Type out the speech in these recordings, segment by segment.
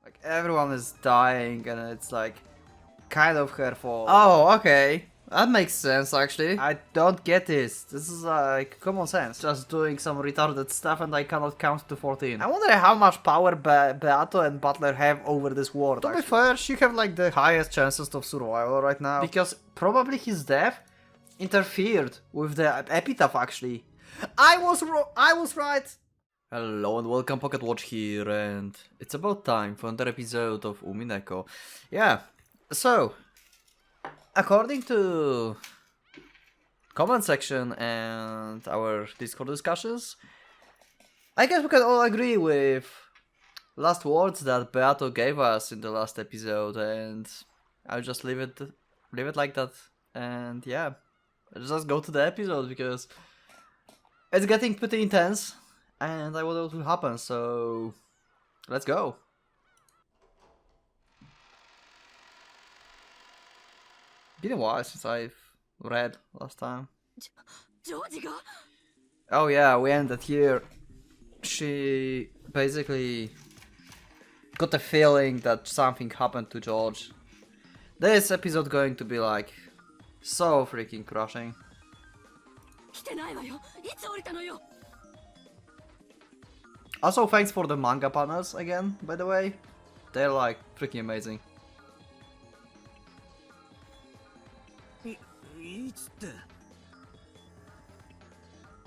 Like everyone is dying and it's like kind of her fault. Oh, okay. That makes sense actually. I don't get this. This is like common sense. Just doing some retarded stuff and I cannot count to 14. I wonder how much power Beato and Butler have over this world. To be fair, she have like the highest chances of survival right now. Because probably his death interfered with the epitaph actually. I was right! Hello and welcome, Pocket Watch here, and it's about time for another episode of Umineko. Yeah, so, according to comment section and our Discord discussions, I guess we can all agree with last words that Beato gave us in the last episode, and I'll just leave it like that, and yeah, let's just go to the episode because it's getting pretty intense. And I wonder what will happen, so let's go. Been a while since I've read last time. Oh yeah, we ended here. She basically got the feeling that something happened to George. This episode going to be like so freaking crushing. Also, thanks for the manga panels again, by the way. They're like freaking amazing. いつって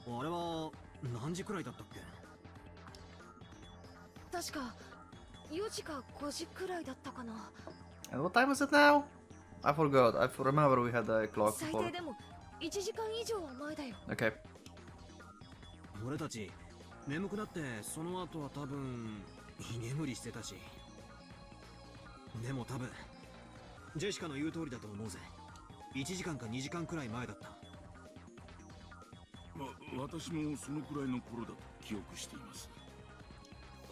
あれは何時くらいだったっけ確か4時か5時くらいだったかな And what time is it now? I forgot. I remember we had a clock 最 before. 低でも1時間以上は前だよ Okay. 俺たち眠くなってその後は多分居眠りしてたしでも多分ジェシカの言う通りだと思うぜ1時間か2時間くらい前だった私もそのくらいの頃だと記憶しています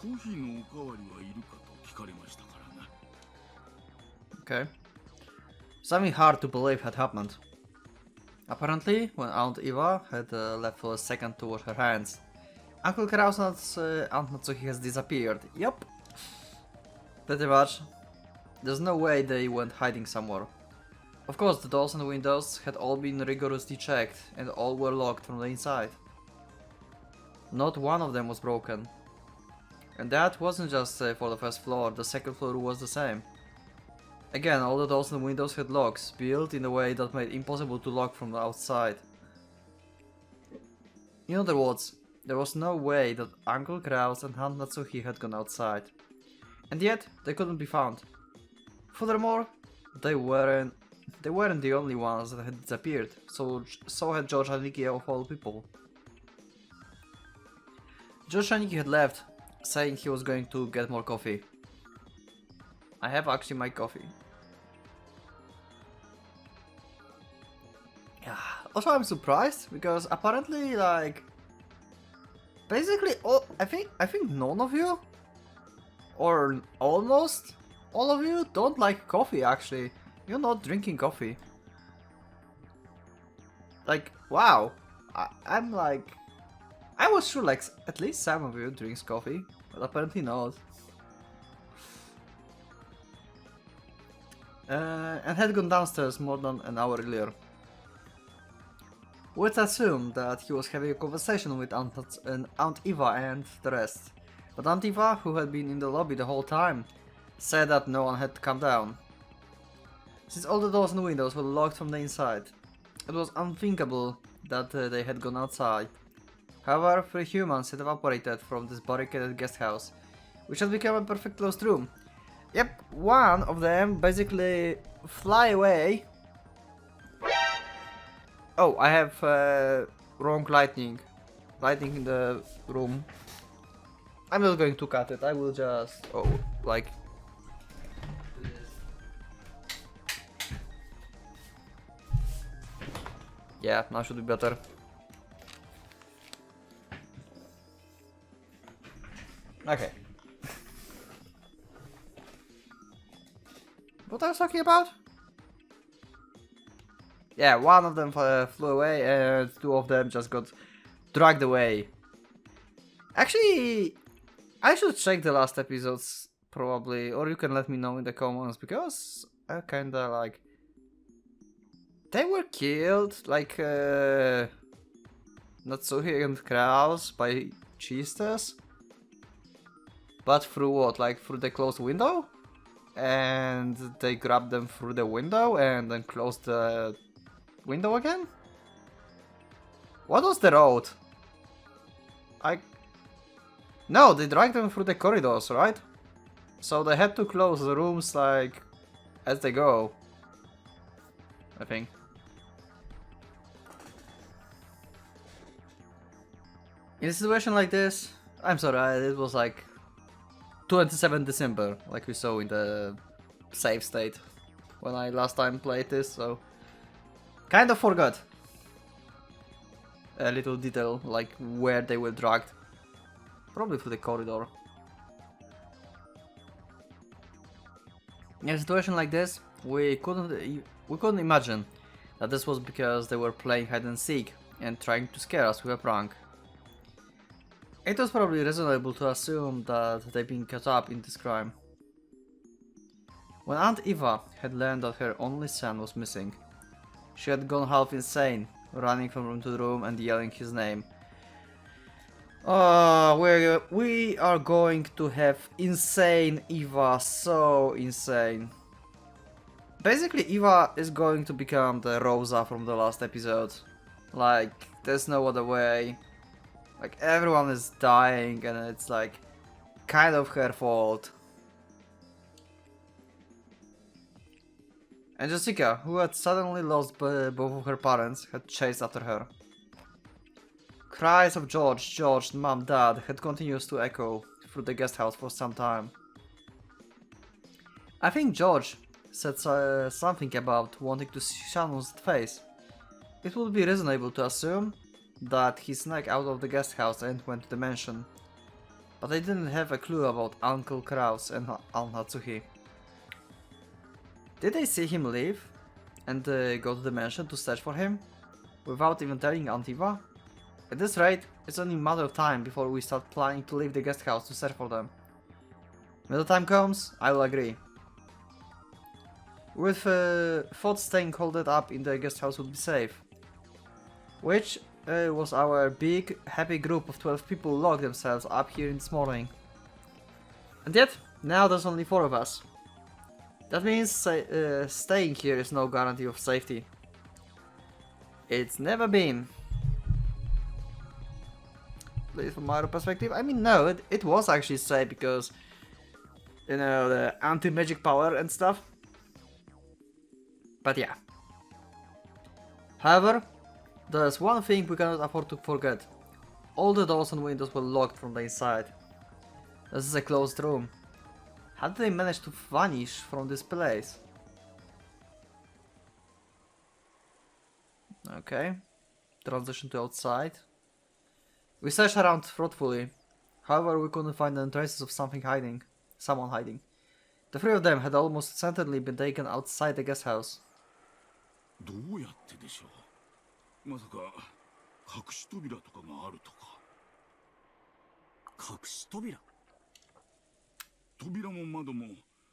コーヒーのおかわりはいるかと聞かれましたからな Okay. Something hard to believe had happened. Apparently, when Aunt Eva had left for a second to wash her hands, Uncle Krausnad's Aunt Natsuki has disappeared. Yup. Pretty much. There's no way they went hiding somewhere. Of course, the doors and windows had all been rigorously checked, and all were locked from the inside. Not one of them was broken. And that wasn't just for the first floor, the second floor was the same. Again, all the doors and windows had locks, built in a way that made it impossible to lock from the outside. In other words, there was no way that Uncle Kraus and Aunt Natsuki had gone outside. And yet, they couldn't be found. Furthermore, they weren't the only ones that had disappeared, so had George Haniki of all people. George Haniki had left, saying he was going to get more coffee. I have actually my coffee. Yeah. Also, I'm surprised because apparently, like, basically, I think none of you, or almost all of you, don't like coffee. Actually, you're not drinking coffee. Like, wow. I'm like, I was sure like at least some of you drinks coffee, but apparently not. And had gone downstairs more than an hour earlier. Let's assume that he was having a conversation with Aunt Eva and the rest. But Aunt Eva, who had been in the lobby the whole time, said that no one had come down. Since all the doors and windows were locked from the inside, it was unthinkable that they had gone outside. However, 3 humans had evaporated from this barricaded guest house, which had become a perfect closed room. Yep, one of them basically fly away. Oh, I have wrong lighting in the room. I'm not going to cut it, I will just, like... Yeah, now should be better. Okay. What I was talking about? Yeah, one of them flew away and 2 of them just got dragged away. Actually, I should check the last episode's probably, or you can let me know in the comments, because I kinda like... They were killed, like, Natsuhi and Kraus by Cheesters. But through what? Like, through the closed window? And they grabbed them through the window and then closed the window again? What was the road? No, they dragged them through the corridors, right? So they had to close the rooms, like, as they go. I think. In a situation like this, I'm sorry, it was like 27 December, like we saw in the save state when I last time played this, so kind of forgot a little detail, like where they were dragged. Probably through the corridor. In a situation like this, we couldn't imagine that this was because they were playing hide and seek and trying to scare us with a prank. It was probably reasonable to assume that they'd been caught up in this crime. When Aunt Eva had learned that her only son was missing, she had gone half insane, running from room to room and yelling his name. Oh, we are going to have insane Eva, so insane. Basically, Eva is going to become the Rosa from the last episode. Like, there's no other way. Like, everyone is dying and it's like kind of her fault. And Jessica, who had suddenly lost both of her parents, had chased after her. Cries of George, Mom, Dad had continued to echo through the guest house for some time. I think George said something about wanting to see Shannon's face. It would be reasonable to assume that he snuck out of the guest house and went to the mansion. But I didn't have a clue about Uncle Kraus and Aunt Natsuhi. Did they see him leave and go to the mansion to search for him without even telling Aunt Eva? At this rate, it's only a matter of time before we start planning to leave the guest house to search for them. When the time comes, I will agree. With thoughts staying holed up in the guest house would be safe. Which was our big, happy group of 12 people locked themselves up here this morning. And yet, now there's only 4 of us. That means staying here is no guarantee of safety. It's never been. At least from my perspective. I mean, no, it was actually safe because, you know, the anti-magic power and stuff. But yeah. However, there's one thing we cannot afford to forget. All the doors and windows were locked from the inside. This is a closed room. How did they manage to vanish from this place? Okay. Transition to outside. We searched around thoughtfully. However, we couldn't find any traces of someone hiding. The 3 of them had almost certainly been taken outside the guest house. どうやってでしょう。まさか隠し扉とかがあるとか。隠し扉？扉も窓も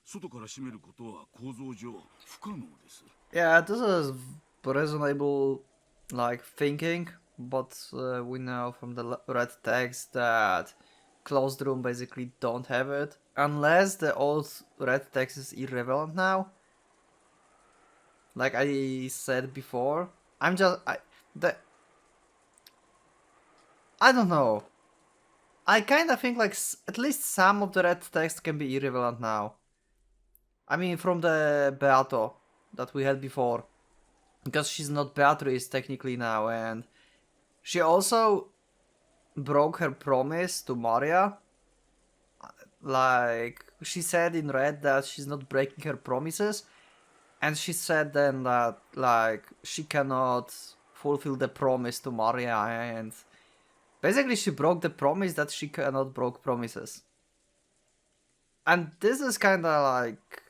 外から閉めることは構造上不可能です。Yeah, this is reasonable, like, thinking, but we know from the red text that closed room basically don't have it, unless the old red text is irrelevant now. Like I said before, I don't know. I kinda think like at least some of the red text can be irrelevant now. I mean, from the Beato that we had before. Because she's not Beatrice technically now, and she also broke her promise to Maria. Like, she said in red that she's not breaking her promises. And she said then that, like, she cannot fulfill the promise to Maria, and basically she broke the promise that she cannot break promises. And this is kinda like,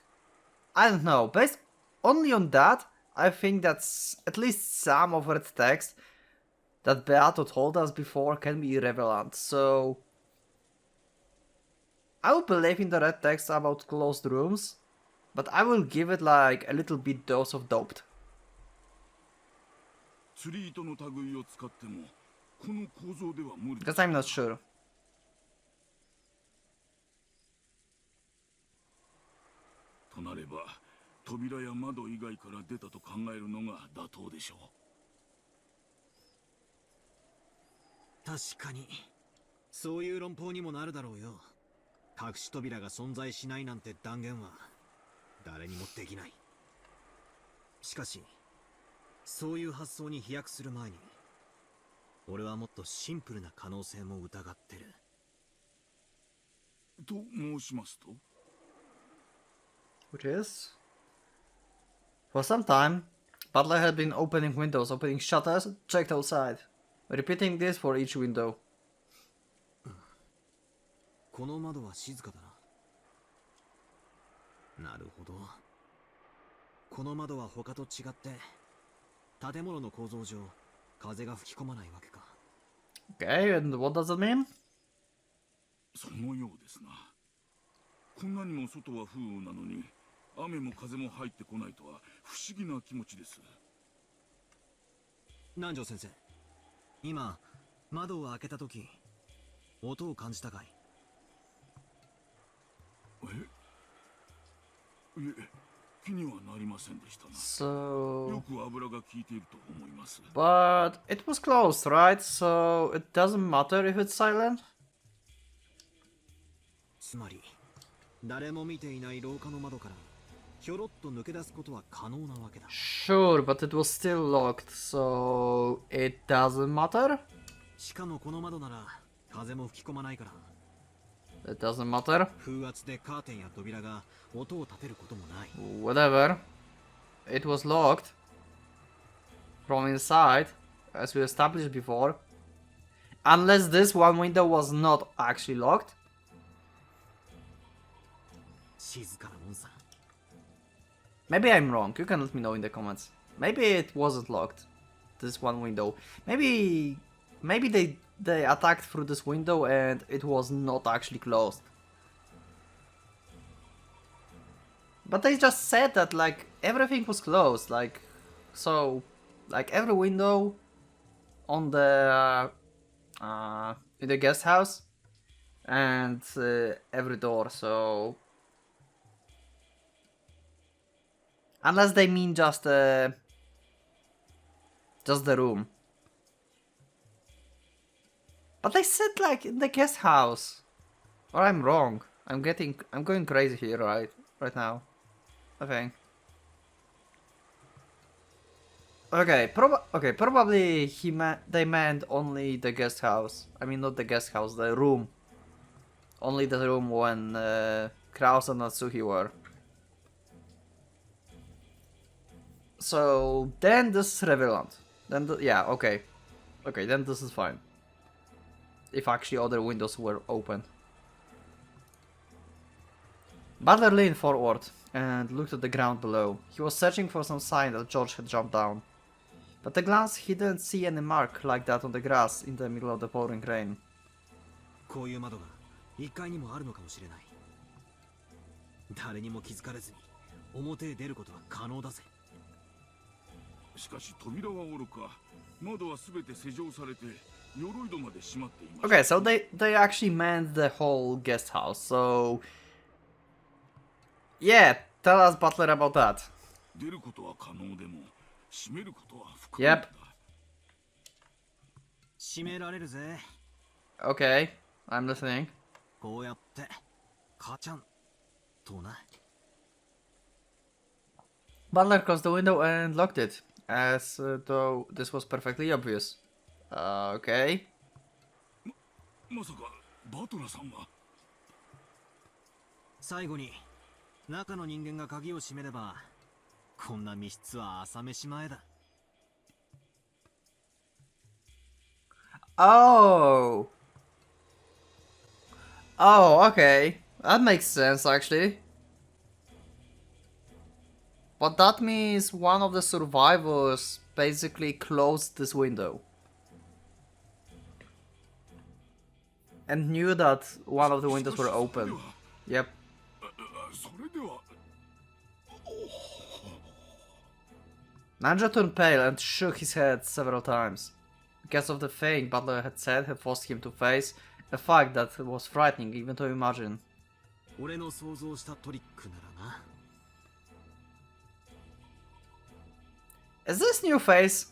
I don't know, based only on that, I think that's at least some of her text that Beato told us before can be irrelevant. So I would believe in the red text about closed rooms, but I will give it like a little bit dose of doped. 釣り糸の類を使ってもこの構造では無理。 Because I'm not sure. となれば扉や窓以外から出たと考えるのが妥当でしょう。確かにそういう論法にもなるだろうよ。隠し扉が存在しないなんて断言は誰にもできない。しかしそういう発想に飛躍する前に俺はもっとシンプルな可能性も疑ってる。と申しますと Which is? For some time, Butler had been opening windows, opening shutters, checked outside, repeating this for each window. この窓は静かだな。なるほど。この窓は他と違って建物の構造上風が吹き込まないわけか。 Okay, and what does it mean? そのようですな。こんなにも外は風雨なのに雨も風も入ってこないとは不思議な気持ちです。南條先生、今窓を開けた時音を感じたかい？いえ、気にはなりませんでしたな。 So... よく油が効いていると思います。 But it was closed, right? So it doesn't matter if it's silent? つまり誰も見ていない廊下の窓からひょろっと抜け出すことは可能なわけだ。 Sure, but it was still locked, so it doesn't matter? しかもこの窓なら風も吹き込まないから It doesn't matter. 風圧でカーテンや扉が音を立てることもない。 Whatever. It was locked from inside, as we established before. Unless this one window was not actually locked. 静かなもんさ。 Maybe I'm wrong. You can let me know in the comments. Maybe it wasn't locked. This one window. Maybe they attacked through this window and it was not actually closed. But they just said that like everything was closed, like so like every window on the in the guest house and every door, so unless they mean just the room. But they said like in the guest house. Or I'm wrong. I'm going crazy here right now. I think. Okay, probably they meant only the guest house. I mean not the guest house, the room. Only the room when Kraus and Natsuki were. So then this is relevant. Then yeah, okay. Okay, then this is fine. If actually other windows were open. Butler leaned forward and looked at the ground below. He was searching for some sign that George had jumped down. But at a glance he didn't see any mark like that on the grass in the middle of the pouring rain. こういう窓が1階にもあるのかもしれない。誰にも気づかれずに表へ出ることは可能だぜ。しかし扉はおろか、窓はすべて施錠されて鎧戸まで閉まっています。 Okay, so they actually meant the whole guest house. So yeah, tell us Butler about that. 出ることは可能でも閉めることは不可能 Yep. だ。閉められるぜ。 Okay, I'm listening. こうやってカチャンとな。 Butler closed the window and locked it, as though this was perfectly obvious. Okay. まさかバトラさんが。最後に中の人間が鍵を閉めればこんな密室は朝飯前だ。 Oh. Oh, okay. That makes sense, actually. But that means one of the survivors basically closed this window. And knew that one of the windows were open. Yep. それでは Nanja turned pale and shook his head several times. Because of the thing Butler had said had forced him to face, a fact that was frightening even to imagine. 俺の想像したトリックならな。 Is this new face?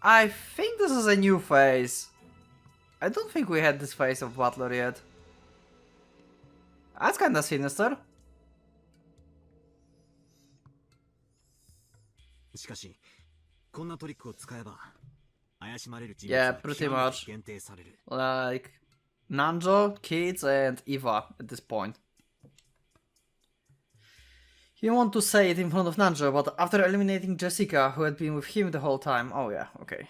I think this is a new face. I don't think we had this face of Butler yet. That's kinda sinister. しかし、こんなトリックを使えば、怪しまれる人物 Yeah, は pretty 極めて much. 限定される。 Like Nanjo, Kids, and Eva at this point. He didn't want to say it in front of Nanjo, but after eliminating Jessica, who had been with him the whole time. Oh yeah, okay.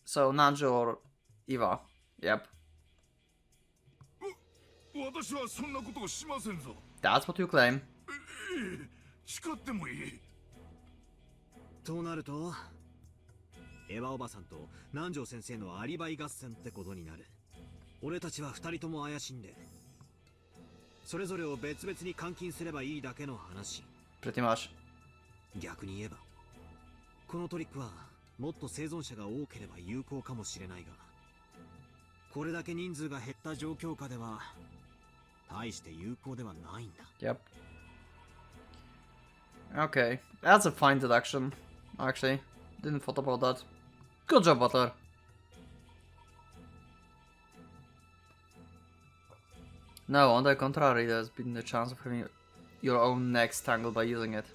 So Nanjo or Eva. Yep. 私はそんなことをしませんぞ。 That's what you claim. 誓ってもいい。となると、エヴァおばさんと南條先生のアリバイ合戦ってことになる。俺たちは二人とも怪しんで、それぞれを別々に監禁すればいいだけの話。 Pretty much. 逆に言えば、このトリックはもっと生存者が多ければ有効かもしれないが、これだけ人数が減った状況下では大して有効ではないんだ。 Yep. Okay, that's a fine deduction. Actually, didn't thought about that. Good job, Butler. No, on the contrary, there's been the chance of having your own neck tangled by using it.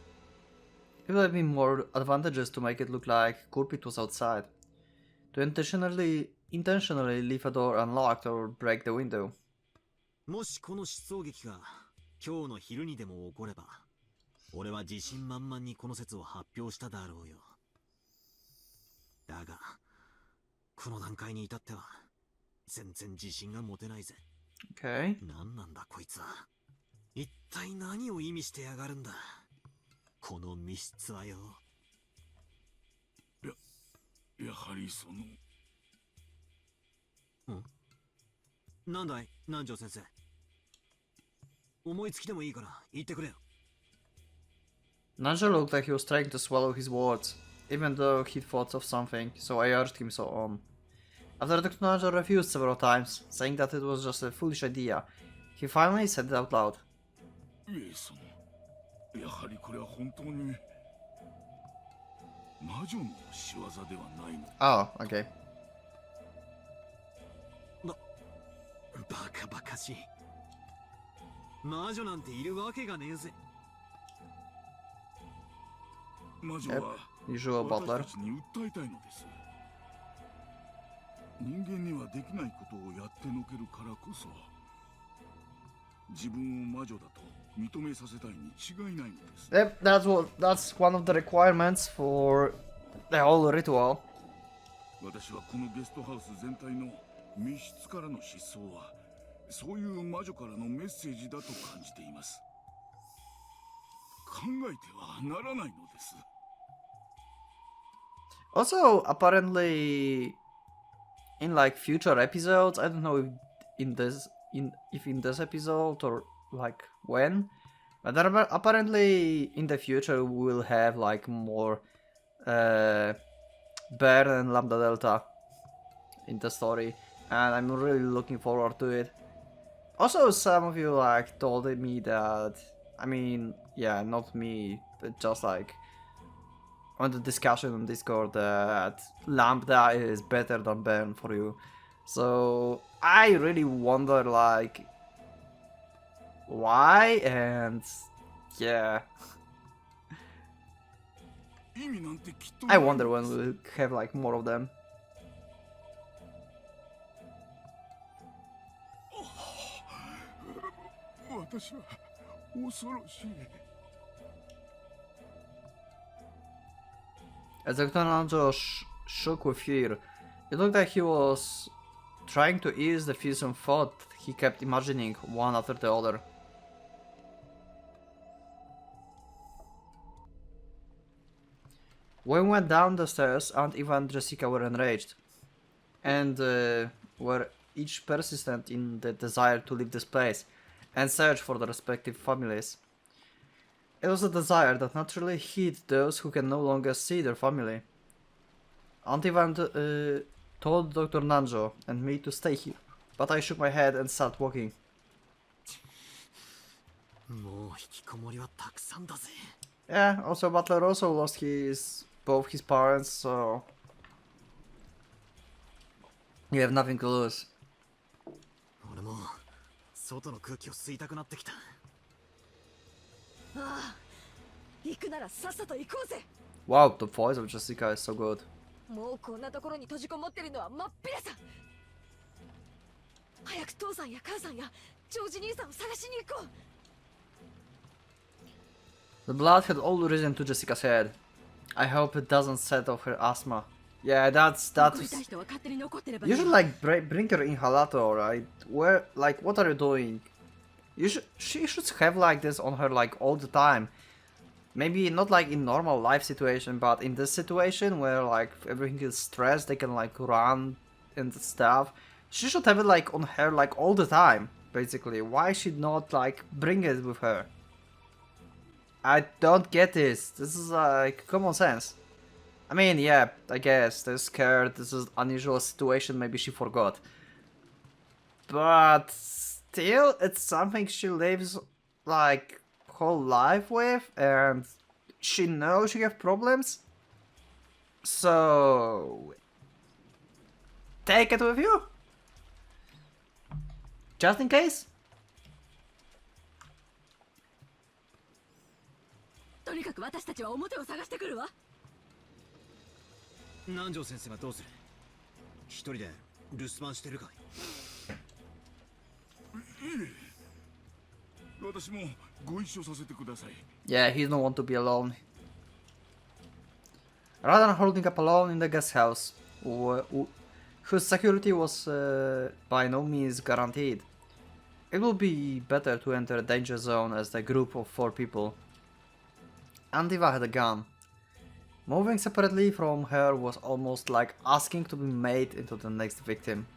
It would have been more advantageous to make it look like Gurpit was outside. To intentionally leave a door unlocked or break the window. もしこの失踪劇が今日の昼にでも起これば、俺は自信満々にこの説を発表しただろうよ。だが、この段階に至っては全然自信が持てないぜ。 Okay. 何なんだこいつは。一体何を意味してやがるんだ。この密室はよ。やはりその。ん？なんだい、南條先生。思いつきでもいいから言ってくれよ。 Nanjo looked like he was trying to swallow his words, even though he thought of something, so I urged him so on. After Dr. Nanjo refused several times, saying that it was just a foolish idea, he finally said it out loud. 上様、やはりこれは本当に魔女の仕業ではないの。 Oh, okay. バカバカしい。魔女なんているわけがねえぜ。魔女 Yep, は usual 私 butler. たちに訴えたいのです。人間にはできないことをやってのけるからこそ、自分を魔女だと認めさせたいに違いないのです。 Yep, that's one of the requirements for the whole ritual. 私はこのゲストハウス全体の密室からの失踪は、そういう魔女からのメッセージだと感じています。考えてはならないのです。 Also, apparently, in like future episodes, I don't know if in this episode or like when, but apparently in the future we will have like more Bear and Lambda Delta in the story, and I'm really looking forward to it. Also, some of you like told me that, I mean, yeah, not me, but just like on the discussion on Discord that Lambda is better than Burn for you. So I really wonder like why, and yeah. I wonder when we'll have like more of them. As Dr. Nanjo shook with fear, it looked like he was trying to ease the fearsome thought he kept imagining one after the other. When we went down the stairs, Aunt Eva and Jessica were enraged. And were each persistent in the desire to leave this place and search for their respective families. It was a desire that naturally hit those who can no longer see their family. Auntie Van told Dr. Nanjo and me to stay here, but I shook my head and started walking. Yeah, also Butler also lost both his parents, so you have nothing to lose. Wow, the voice of Jessica is so good. The blood had all risen to Jessica's head. I hope it doesn't set off her asthma. Yeah, that's. You should like bring your inhalator, right? What are you doing? She should have like this on her like all the time. Maybe not like in normal life situation, but in this situation where like everything is stressed, they can like run and stuff. She should have it like on her like all the time, basically. Why should not like bring it with her? I don't get this. This is like common sense. I mean, yeah, I guess they're scared. This is unusual situation. Maybe she forgot, but still, it's something she lives like whole life with, and she knows she have problems. So take it with you, just in case. とにかく私たちは表を探してくるわ。南條先生はどうする？一人で留守番してるかい？私もご一緒させてください。Yeah, he don't want to be alone. Rather than holding up alone in the guest house, whose security was by no means guaranteed, it would be better to enter a danger zone as a group of 4 people. Andiva had a gun. Moving separately from her was almost like asking to be made into the next victim.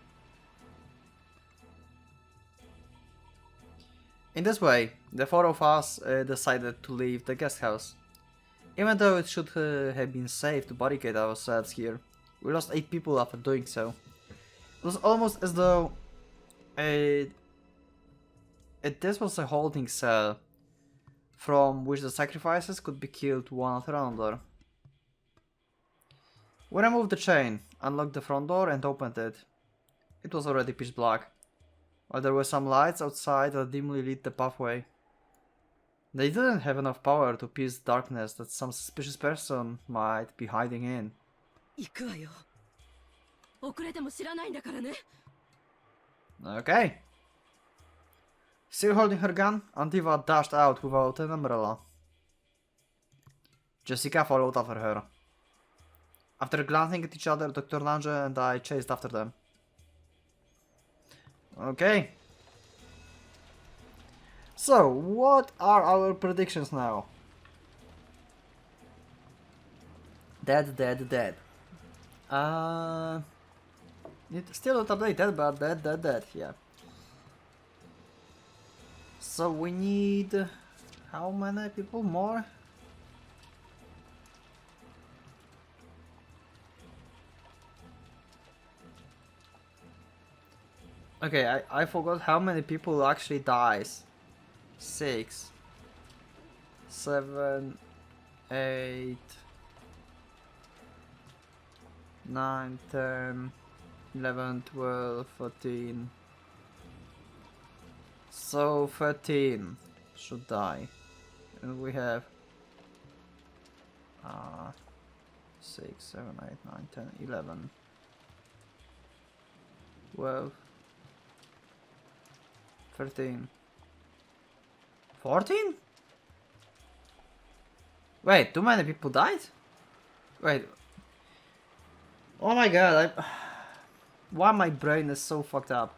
In this way, the 4 of us decided to leave the guest house. Even though it should have been safe to barricade ourselves here, we lost 8 people after doing so. It was almost as though this was a holding cell from which the sacrifices could be killed one after another. We removed the chain, unlocked the front door and opened it. It was already pitch black, while there were some lights outside that dimly lit the pathway. They didn't have enough power to pierce darkness that some suspicious person might be hiding in. 行くわよ。遅れても知らないんだからね。Okay. Still holding her gun, Antiva dashed out without an umbrella. Jessica followed after her. After glancing at each other, Dr. Lange and I chased after them. Okay. So, what are our predictions now? Dead. Still not updated, but dead, yeah. So we need... how many people more? Okay, I forgot how many people actually dies. 6, 7, 8, 9, 10, 11, 12, 13. So 13 should die. And we have 6, 7, 8, 9, 10, 11, 12, 13, 14? Wait, too many people died? Wait. Oh my god, why my brain is so fucked up?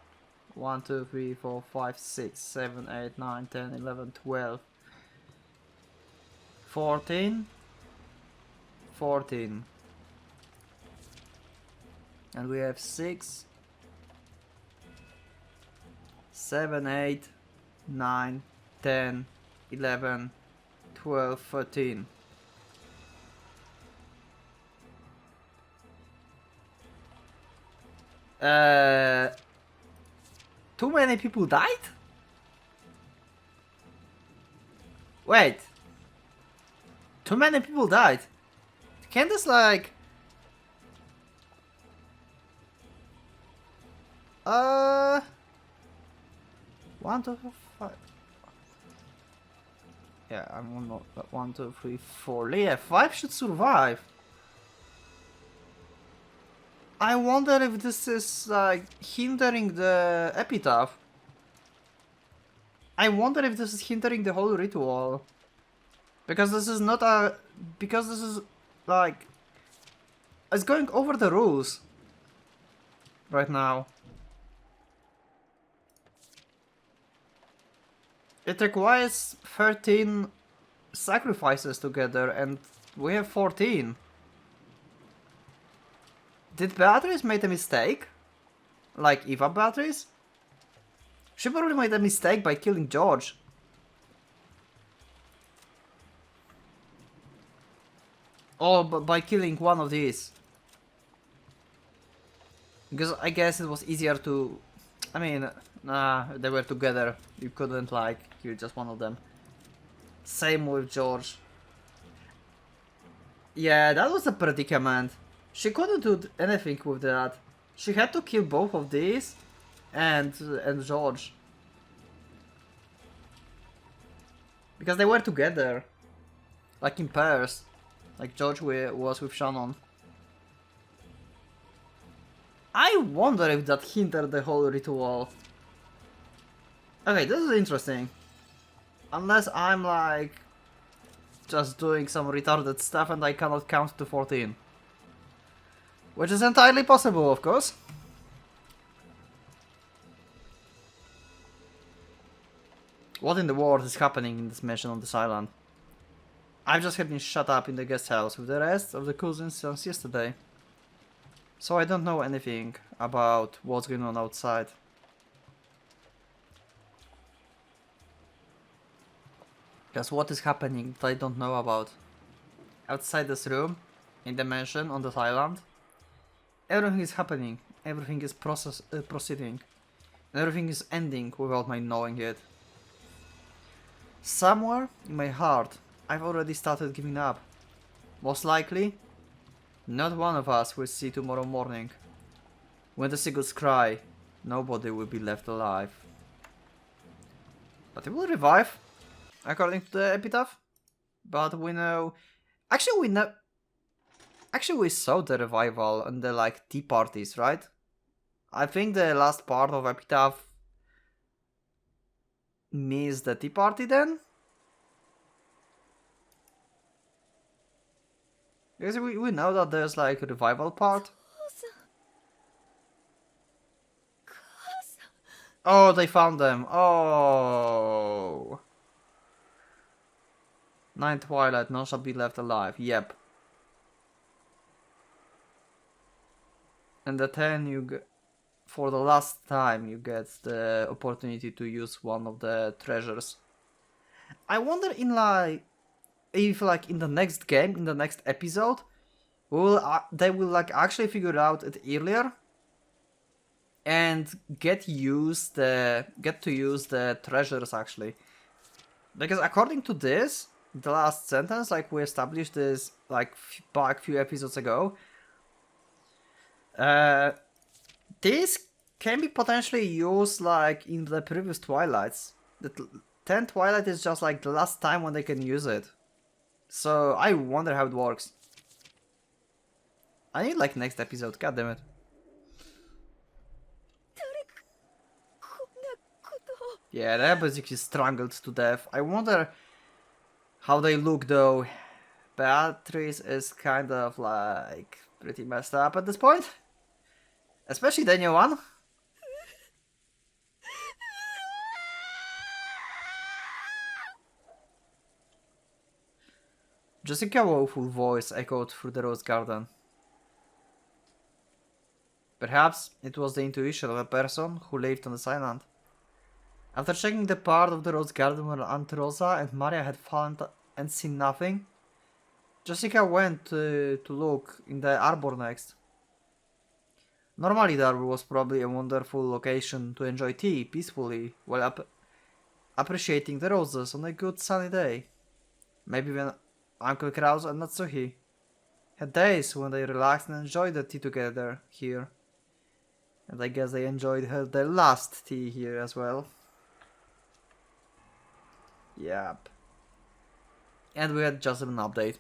1, 2, 3, 4, 5, 6, 7, 8, 9, 10, 11, 12, 14, 14. And we have 6, 7, 8, 9, 10, 11, 12, 13. Too many people died? Wait. Too many people died. Can't this like... 1, 2, 5. Yeah, I'm on 1, 2, 3, 4. Yeah, 5 should survive. I wonder if this is like hindering the epitaph. I wonder if this is hindering the whole ritual. Because this is not a... Because this is like... It's going over the rules. Right now. It requires 13 sacrifices together and we have 14. Did Beatrice make a mistake? Like Eva Beatrice? She probably made a mistake by killing George. Or by killing one of these. Because I guess it was easier to... I mean, nah, they were together. You couldn't like kill just one of them. Same with George. Yeah, that was a predicament. She couldn't do anything with that. She had to kill both of these and George. Because they were together. Like in pairs. Like George was with Shannon. I wonder if that hindered the whole ritual. Okay, this is interesting. Unless I'm like just doing some retarded stuff and I cannot count to 14. Which is entirely possible, of course. What in the world is happening in this mission on this island? I've just been shut up in the guest house with the rest of the cousins since yesterday. So I don't know anything about what's going on outside. Because what is happening that I don't know about. Outside this room, in the mansion on this island, everything is happening, everything is proceeding, and everything is ending without my knowing it. Somewhere in my heart, I've already started giving up. Most likely, not one of us will see tomorrow morning. When the seagulls cry, nobody will be left alive. But it will revive, according to the epitaph. But we know... Actually, we saw the revival and the like tea parties, right? I think the last part of epitaph means the tea party then? Because we know that there's like a revival part. Oh, they found them. Oh. Nine Twilight, none shall be left alive. Yep. And the 10 you get... For the last time you get the opportunity to use one of the treasures. I wonder in like... If like in the next game, in the next episode, they will like actually figure out it earlier. And get to use the treasures actually. Because according to this, the last sentence, like we established this like back few episodes ago, this can be potentially used like in the previous Twilights. The 10th Twilight is just like the last time when they can use it. So I wonder how it works. I need like next episode, god damn it. Yeah, they're basically strangled to death. I wonder how they look though. Beatrice is kind of like pretty messed up at this point. Especially the new one. Jessica's woeful voice echoed through the rose garden. Perhaps it was the intuition of a person who lived on this island. After checking the part of the rose garden where Aunt Rosa and Maria had fallen and seen nothing, Jessica went to look in the arbor next. Normally the arbor was probably a wonderful location to enjoy tea peacefully while appreciating the roses on a good sunny day. Maybe when Uncle Kraus and Natsuhi had days when they relaxed and enjoyed the tea together here. And I guess they enjoyed their last tea here as well. Yep. And we had just an update.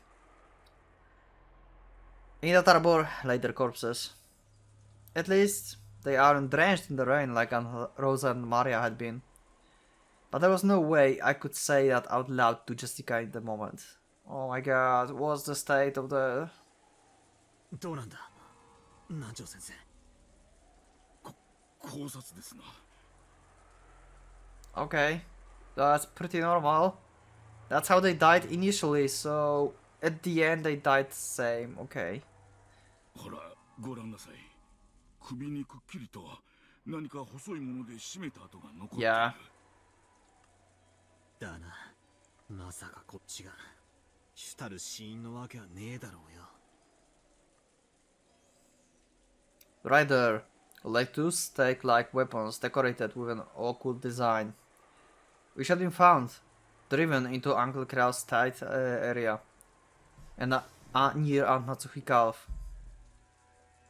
In that arbor lay their corpses. At least they aren't drenched in the rain like Rosa and Maria had been. But there was no way I could say that out loud to Jessica in the moment. Oh my god, what's the state of the... どうなんだ南條先生。考察ですな。 Okay, that's pretty normal. That's how they died initially, so at the end they died the same, okay. ほら、ご覧なさい。首にくっきりと何か細いもので締めた跡が残っている。Yeah. だな。まさかこっちが主たる死因のわけはねえだろうよ。Right there, like two stake-like weapons decorated with an occult design, which had been found, driven into Uncle Kraus' tight area, and near Aunt Natsuhi calf.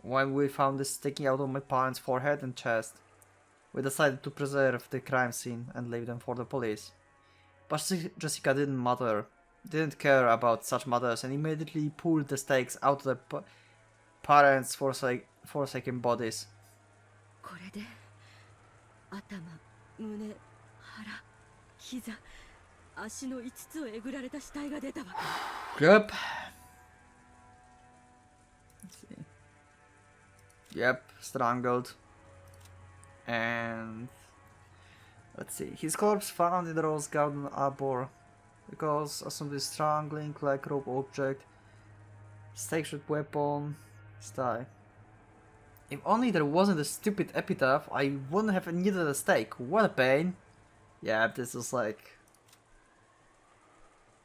When we found this sticking out of my parents' forehead and chest, we decided to preserve the crime scene and leave them for the police. But Jessica didn't care about such matters and immediately pulled the stakes out of the parents' forsaken bodies. これで頭、胸、腹、膝、足の5つをえぐられた死体が出たわけ。 Yep. Let's see. Yep, strangled. And let's see. His corpse found in the rose garden arbor. Because assumed is strangling like rope object. Stake-shaped weapon. Style. If only there wasn't a stupid epitaph, I wouldn't have needed a stake. What a pain. Yeah, this is like...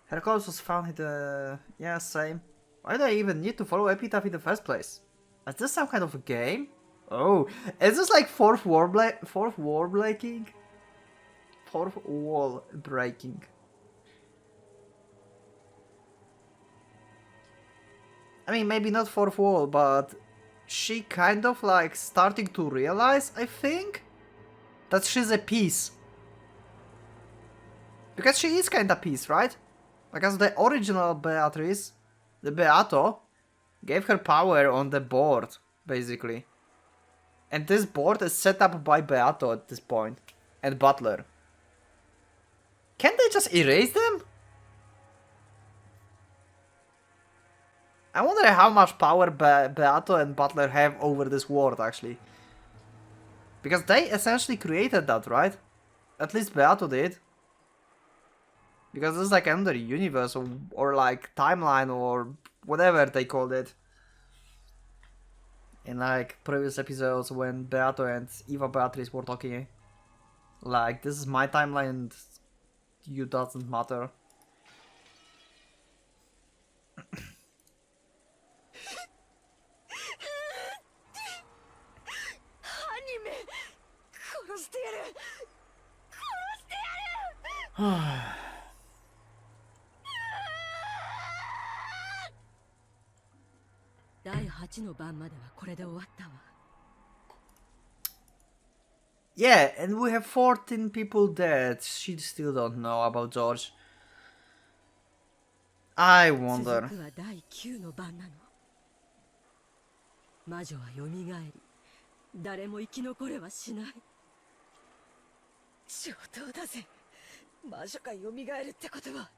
Her corpse was found in the... Yeah, same. Why do I even need to follow epitaph in the first place? Is this some kind of a game? Oh, is this like fourth wall breaking? Fourth wall breaking. I mean, maybe not fourth wall, but she kind of like starting to realize, I think, that she's a piece. Because she is kinda piece, right? Because the original Beatrice, the Beato, gave her power on the board, basically. And this board is set up by Beato at this point, and Butler. Can't they just erase them? I wonder how much power Beato and Butler have over this world, actually. Because they essentially created that, right? At least Beato did. Because this is like another universe or like timeline or whatever they called it. In like previous episodes when Beato and Eva Beatrice were talking. Like, this is my timeline and you doesn't matter. 第8の番まではこれで終わったわ。 Yeah, and we have 14 people dead. She still don't know about George. I wonder. 続くは第9の番なの。魔女は蘇り、誰も生き残れはしない。上等だぜ。魔女が蘇るってことは、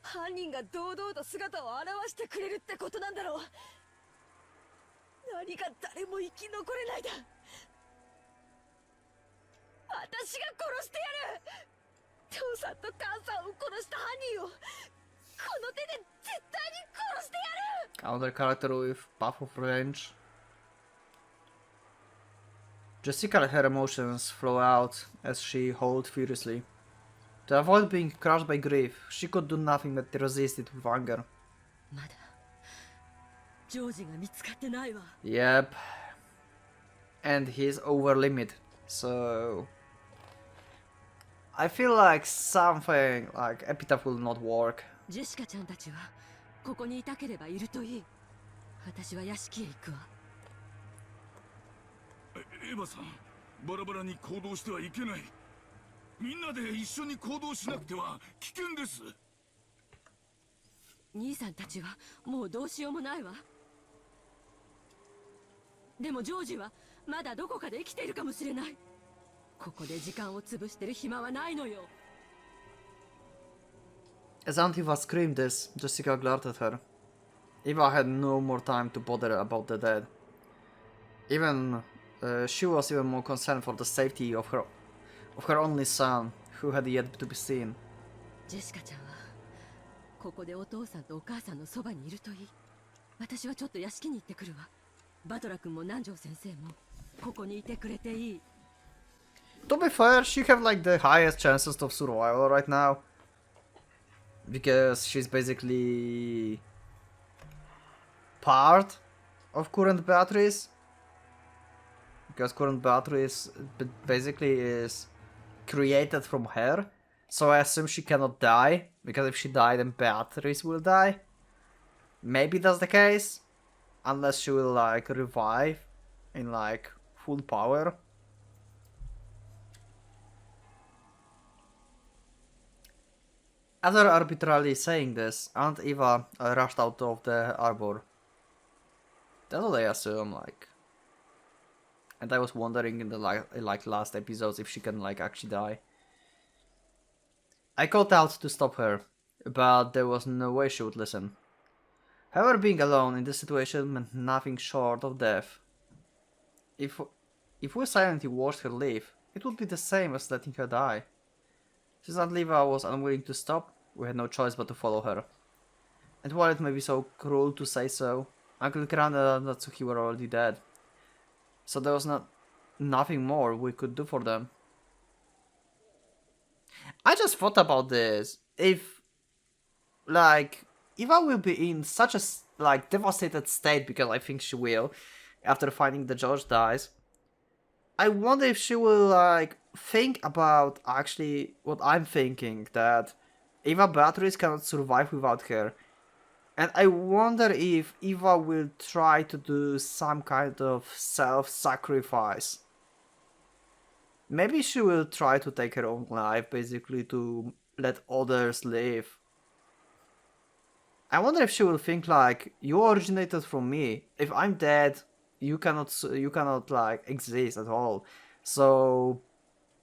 犯人が堂々と姿を現してくれるってことなんだろう。何が誰も生き残れないだ。私が殺してやる。父さんと母さんを殺した犯人をこの手で絶対に殺してやる。 Counter character with buff of range. Jessica let her emotions flow out as she howled furiously. To avoid being crushed by grief, she could do nothing but resist it with anger. まだジョージが見つかってないわ。 Yep. And he's over limit, so I feel like something like Epitaph will not work. ジェシカちゃんたちはここにいたければいるといい。私は屋敷へ行くわ。エヴァさん、バラバラに行動してはいけない。みんなで一緒に行動しなくては危険です。兄さんたちはもうどうしようもないわ。でもジョージはまだどこかで生きているかもしれない。ここで時間を潰してる暇はないのよ。 As Aunt Eva screamed this, Jessica glared at her. Eva had no more time to bother about the dead. She was even more concerned for the safety of her only son, who had yet to be seen. ジェシカちゃんはここでお父さんとお母さんのそばにいるといい。私はちょっと屋敷に行ってくるわ。バトラ君も南條先生もここにいてくれていい。 To be fair, she have like the highest chances of survival right now. Because she's basically part of current Beatrice. Because current Beatrice basically is created from her. So I assume she cannot die. Because if she died, then Beatrice will die. Maybe that's the case. Unless she will like revive in like full power. After arbitrarily saying this, Aunt Eva rushed out of the arbor. That's what I assume, like. And I was wondering in the like last episodes if she can like actually die. I called out to stop her, but there was no way she would listen. However, being alone in this situation meant nothing short of death. If we silently watched her leave, it would be the same as letting her die. Since Aunt Eva was unwilling to stop, we had no choice but to follow her. And while it may be so cruel to say so, Uncle Granda and Natsuki were already dead. So there was nothing more we could do for them. I just thought about this. If, like, Eva will be in such a, like, devastated state, because I think she will, after finding that George dies, I wonder if she will, like, think about actually what I'm thinking, that Eva Beatrice cannot survive without her. And I wonder if Eva will try to do some kind of self-sacrifice. Maybe she will try to take her own life, basically to let others live. I wonder if she will think like, you originated from me. If I'm dead, you cannot like exist at all. So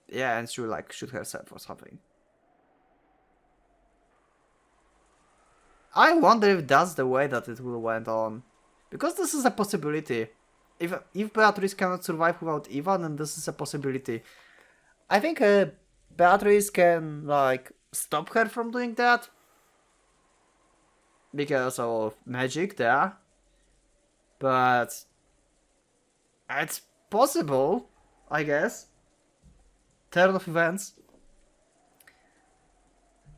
yeah, and she will like shoot herself or something. I wonder if that's the way that it will went on, because this is a possibility. If Beatrice cannot survive without Eva, then this is a possibility. I think Beatrice can like stop her from doing that because of magic there, but it's possible, I guess. Turn of events.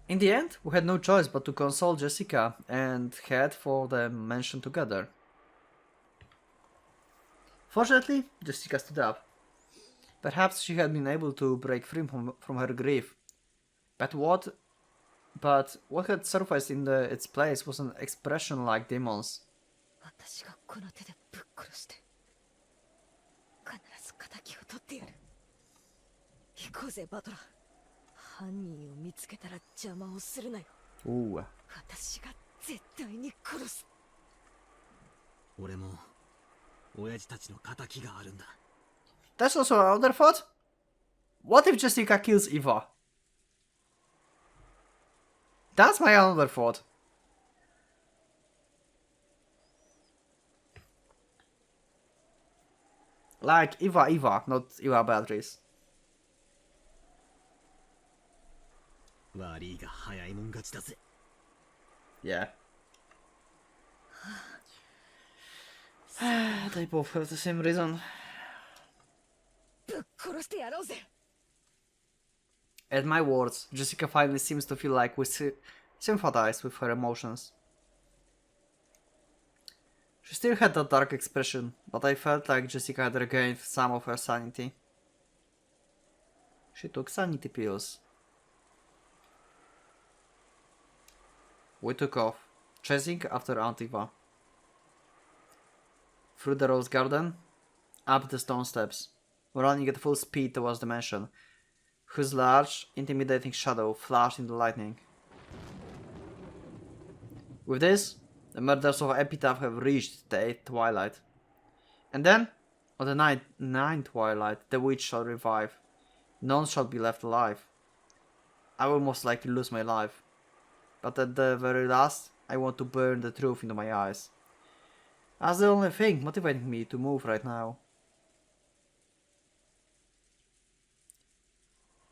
In the end, we had no choice but to console Jessica and head for the mansion together. Fortunately, Jessica stood up. Perhaps she had been able to break free from her grief. But what had surfaced in its place was an expression like demons. 私がこの手でぶっ殺して必ず敵を取ってやる。行こうぜバトラー。犯人を見つけたら邪魔をするなよ。Ooh. 私が絶対に殺す。俺も親父たちの仇があるんだ。That's also another thought. What if Jessica kills Eva? That's my another thought. Like Eva, not Eva Beatrice. 悪いが早いもん勝ちだぜ。Yeah. They both have the same reason. 殺してやろうぜ。 At my words, Jessica finally seems to feel like we sympathize with her emotions. She still had that dark expression, but I felt like Jessica had regained some of her sanity. She took sanity pills. We took off, chasing after Antiva. Through the rose garden, up the stone steps, running at full speed towards the mansion, whose large, intimidating shadow flashed in the lightning. With this, the murders of Epitaph have reached the 8th twilight. And then, on the ninth twilight, the witch shall revive. None shall be left alive. I will most likely lose my life. But at the very last, I want to burn the truth into my eyes. That's the only thing motivating me to move right now.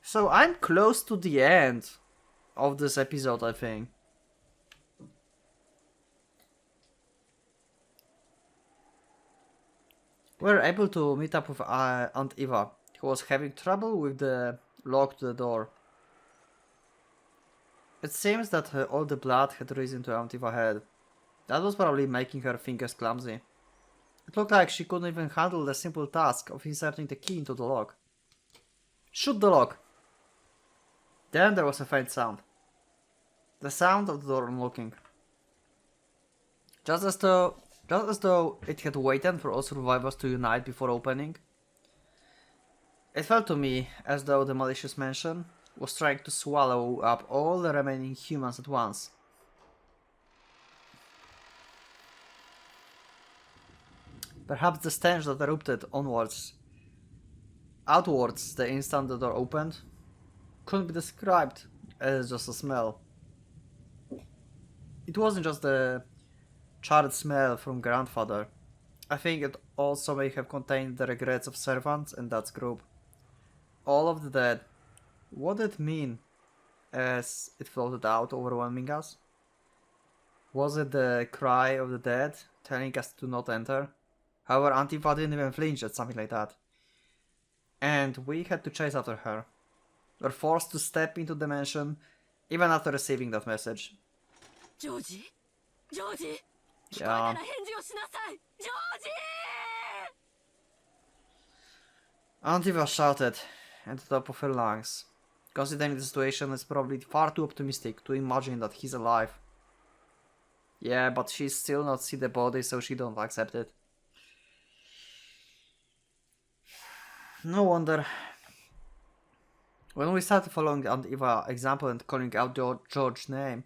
So I'm close to the end of this episode, I think. We're able to meet up with Aunt Eva, who was having trouble with the lock to the door. It seems that all the blood had risen to Aunt Eva's head. That was probably making her fingers clumsy. It looked like she couldn't even handle the simple task of inserting the key into the lock. Shoot the lock! Then there was a faint sound. The sound of the door unlocking. Just as though it had waited for all survivors to unite before opening. It felt to me as though the malicious mansion was trying to swallow up all the remaining humans at once. Perhaps the stench that erupted outwards the instant the door opened, couldn't be described as just a smell. It wasn't just the charred smell from grandfather. I think it also may have contained the regrets of servants and that group. All of the dead. What did it mean as it floated out, overwhelming us? Was it the cry of the dead, telling us to not enter? However, Antifa didn't even flinch at something like that. And we had to chase after her. We were forced to step into the mansion, even after receiving that message. Georgie? Georgie? Yeah. Antifa shouted at the top of her lungs. Considering the situation, it's probably far too optimistic to imagine that he's alive. Yeah, but she still not see the body, so she don't accept it. No wonder. When we started following Aunt Eva's example and calling out George's name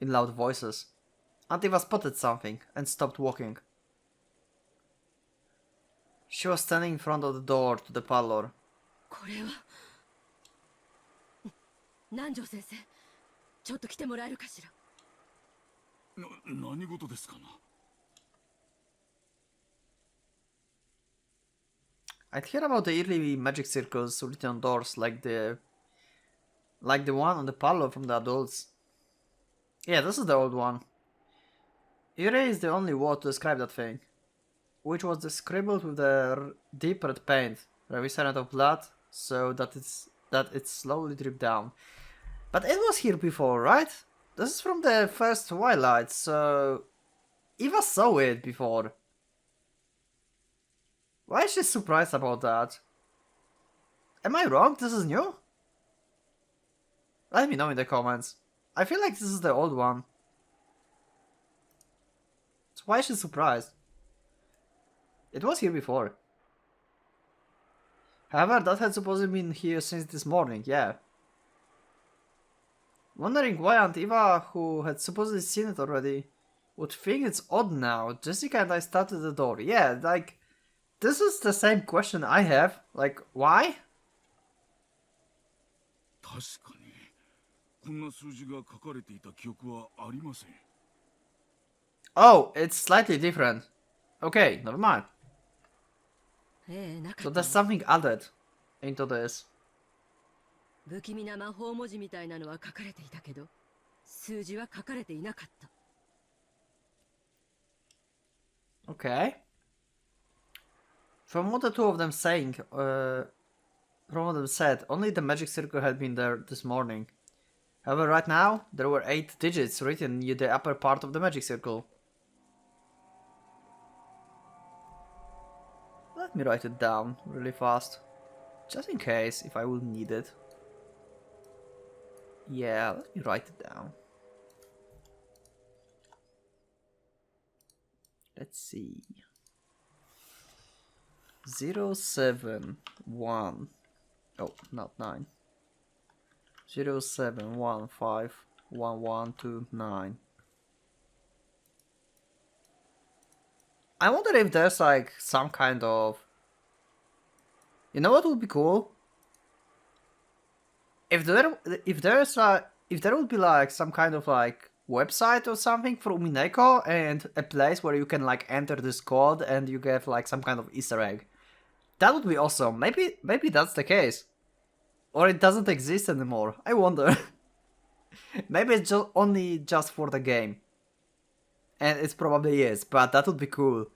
in loud voices, Aunt Eva spotted something and stopped walking. She was standing in front of the door to the parlor. これは南條先生、ちょっと来てもらえるかしら。何事ですかな。I'd hear about the yearly magic circles written on doors like the one on the parlor from the adults. Yeah, this is the old one. Eerie is the only word to describe that thing, which was scribbled with the deep red paint, reminiscent of blood, so that it slowly dripped down. But it was here before, right? This is from the first Twilight, so Eva saw it before. Why is she surprised about that? Am I wrong? This is new? Let me know in the comments. I feel like this is the old one. So why is she surprised? It was here before. However, that had supposedly been here since this morning, yeah. Wondering why Aunt Eva, who had supposedly seen it already, would think it's odd now. Jessica and I started the door. Yeah, like, this is the same question I have. Like, why? 確かにこんな数字が書かれていた記憶はありません。 Oh, it's slightly different. Okay, never mind. なか So った there's something added into this. 不気味な魔法文字みたいなのは書かれていたけど、数字は書かれていなかった。 Okay. From what the two of them saying, From what it said, only the magic circle had been there this morning. However, right now, there were 8 digits written near the upper part of the magic circle. Let me write it down really fast. Just in case, if I will need it. Yeah, let me write it down. Let's see. 071. Oh, not 9. 07151129. I wonder if there's like some kind of... You know what would be cool? If there would be like some kind of like website or something for Umineko and a place where you can like enter this code and you get like some kind of Easter egg. That would be awesome. Maybe that's the case. Or it doesn't exist anymore. I wonder. Maybe it's only just for the game. And it probably is, but that would be cool.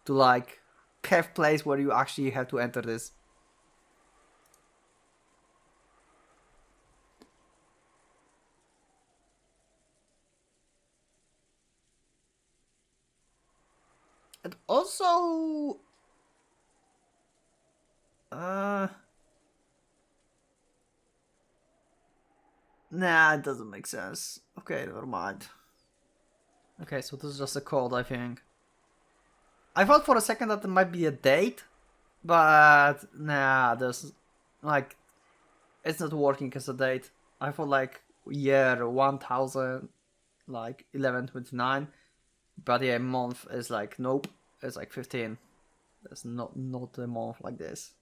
To like have place where you actually have to enter this. And also... Nah, it doesn't make sense. Okay, never mind. Okay, so this is just a code, I think. I thought for a second that it might be a date, but nah, there's like, it's not working as a date. I thought like year 1000, like 1129, but yeah, month is like, nope, it's like 15. There's not a month like this.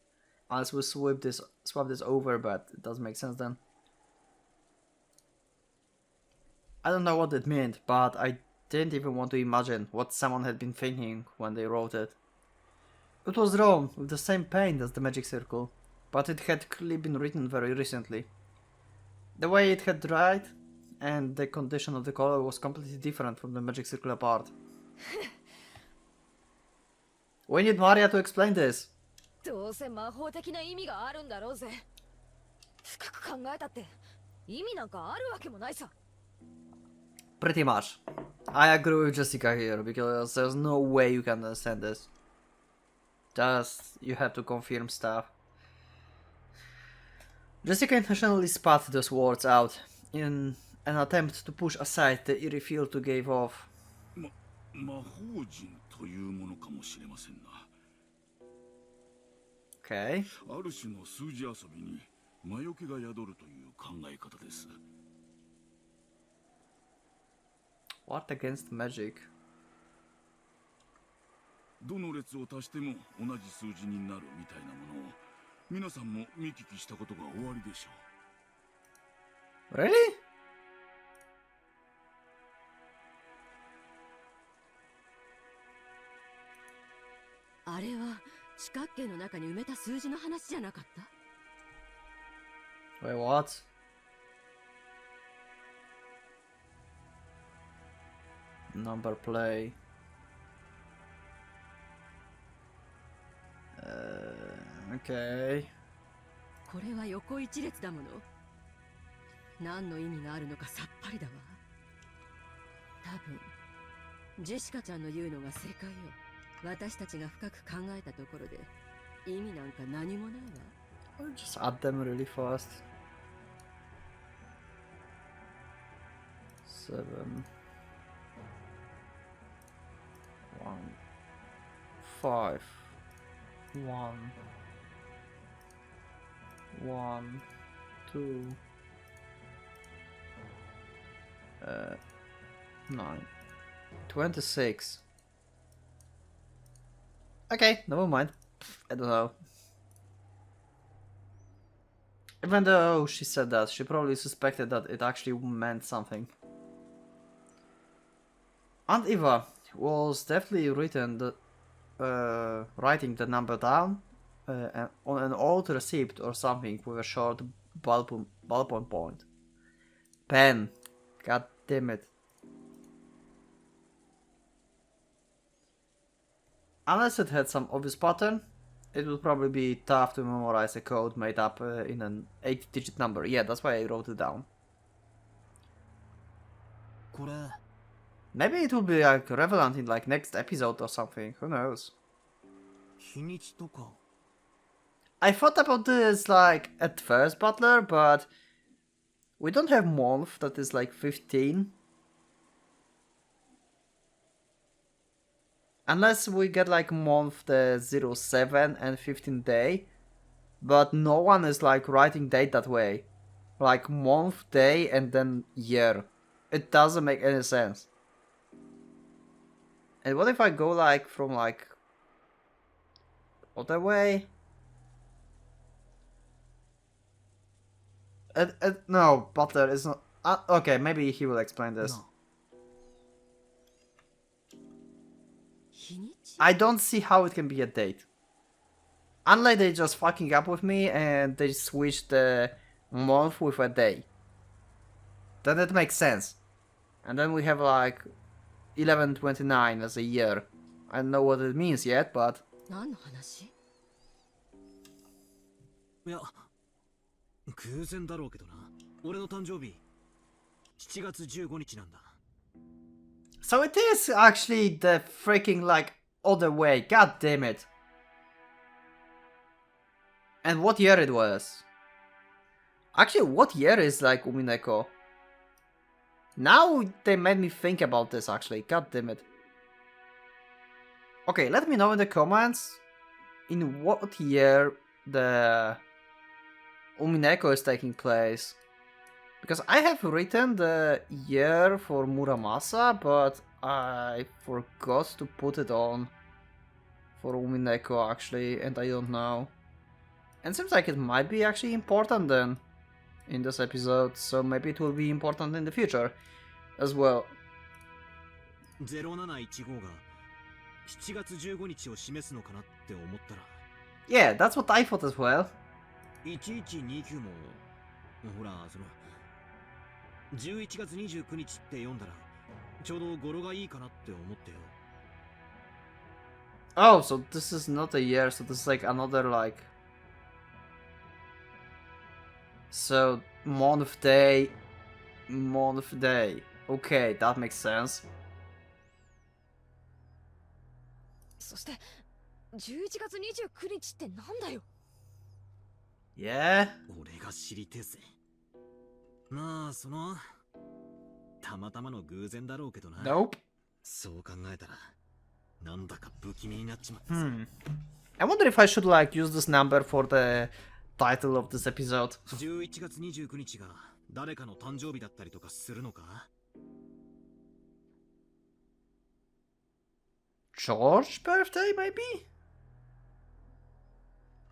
Unless we swap this over, but it doesn't make sense then. I don't know what it meant, but I didn't even want to imagine what someone had been thinking when they wrote it. It was drawn with the same paint as the magic circle, but it had clearly been written very recently. The way it had dried and the condition of the color was completely different from the magic circle apart. We need Maria to explain this. どうせ魔法的な意味があるんだろうぜ。深く考えたって意味なんかあるわけもないさ。 Pretty much. I agree with Jessica here, because there's no way you can understand this. Just, you have to confirm stuff. Jessica intentionally spat those words out in an attempt to push aside the eerie feel to give off. 魔法陣というものかもしれませんな。Okay. ある種の数字遊びに魔除けが宿るという考え方です。 What against magic? どの列を足しても同じ数字になるみたいなものを皆さんも見聞きしたことがおありでしょう。 Really? あれは四角形の中に埋めた数字の話じゃなかった？ Wait, what? Number play. Okay. これは横一列だもの。何の意味があるのかさっぱりだわ。多分ジェシカちゃんの言うのが正解よ。私たちが深く考えたところで意味なんか何もないわ。 Just add them really fast. 7 1 5 1 1 2 9 26. Okay, never mind. I don't know. Even though she said that, she probably suspected that it actually meant something. Aunt Eva was definitely writing the number down on an old receipt or something with a short ballpoint point. Pen. God damn it. Unless it had some obvious pattern, it would probably be tough to memorize a code made up in an 8-digit number. Yeah, that's why I wrote it down. これ Maybe it will be like relevant in like next episode or something. Who knows? 日にちとか I thought about this like at first, Butler, but we don't have month that is like 15. Unless we get like month the 07 and 15 day, but no one is like writing date that way. Like month, day, and then year. It doesn't make any sense. And what if I go like from like other way? No, Butler is not. Okay, maybe he will explain this. No. 日にち I don't see how it can be a date. Unless they just fucking up with me and they switch the month with a day. Then it makes sense. And then we have like 11/29 as a year. I don't know what it means yet, but 何の話？いや偶然だろうけどな俺の誕生日7月15日なんだ so it is actually the freaking like other way. God damn it. And what year it was? Actually, what year is like Umineko? Now they made me think about this actually. God damn it. Okay, let me know in the comments in what year the Umineko is taking place. Because I have written the year for Muramasa, but I forgot to put it on for Umineko actually, and I don't know. And seems like it might be actually important then in this episode, so maybe it will be important in the future as well. 0715が7月15日を示すのかなって思ったら Yeah, that's what I thought as well. 1129もほらその11月29日って読んだらちょうど語呂がいいかなって思ってよ Oh, so this is not a year, so this is like another like... So, month, day... Okay, that makes sense. そして11月29日ってなんだよ Yeah? 俺が知りてえぜまあそのたまたまの偶然だろうけどな Nope. そう考えたらなんだか不気味になっちまったぜ I wonder if I should like use this number for the title of this episode. 11月29日が誰かの誕生日だったりとかするのか George's birthday, maybe?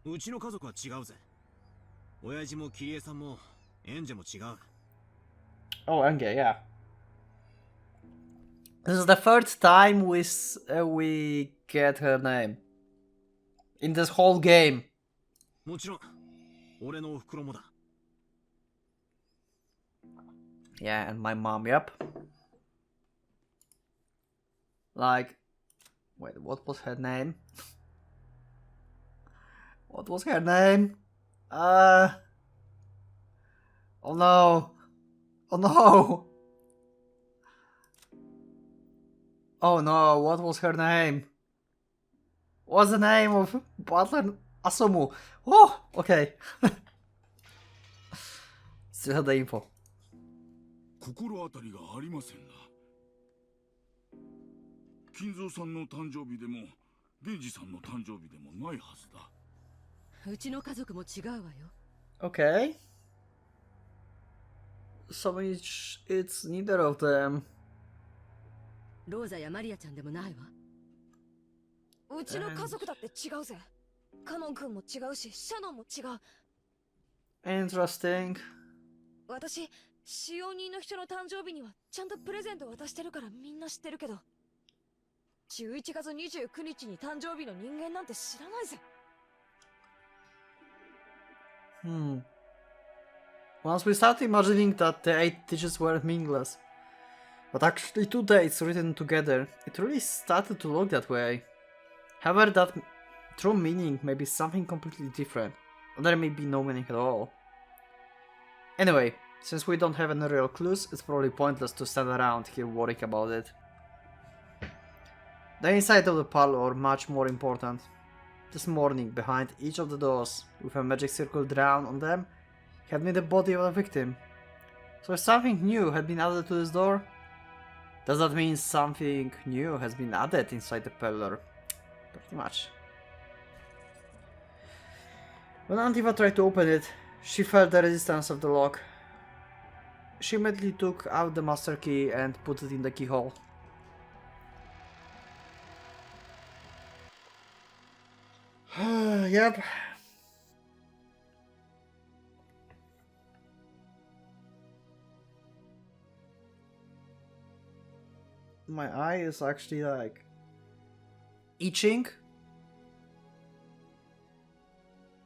うちの家族は違うぜ親父もキリエさんもエンジェも違う Oh, Enge, yeah. This is the third time we get her name. In this whole game. もちろん俺のお袋もだ Yeah, and my mom, yep. Like... Wait, what was her name? What was her name? Oh no! Oh no! Oh no, what was her name? What's the name of Butler Asumu? Oh, okay. Still have the info. 心当たりがありませんな。金蔵さんの誕生日でも源氏さんの誕生日でもないはずだ。うちの家族も違うわよ Okay. So it's neither of them. ローザやマリアちゃんでもないわうちの家族だって違うぜカノン君も違うしシャノンも違う Interesting. 私使用人の人の誕生日にはちゃんとプレゼント渡してるからみんな知ってるけど11月29日に誕生日の人間なんて知らないぜ Once we start imagining that the 8 digits were meaningless, but actually 2 dates written together, it really started to look that way. However, that true meaning may be something completely different, or there may be no meaning at all. Anyway, since we don't have any real clues, it's probably pointless to stand around here worrying about it. The inside of the parlor, much more important. This morning, behind each of the doors, with a magic circle drawn on them, had been the body of a victim. So if something new had been added to this door, does that mean something new has been added inside the parlor? Pretty much. When Antiva tried to open it, she felt the resistance of the lock. She immediately took out the master key and put it in the keyhole. Yep. My eye is actually like itching.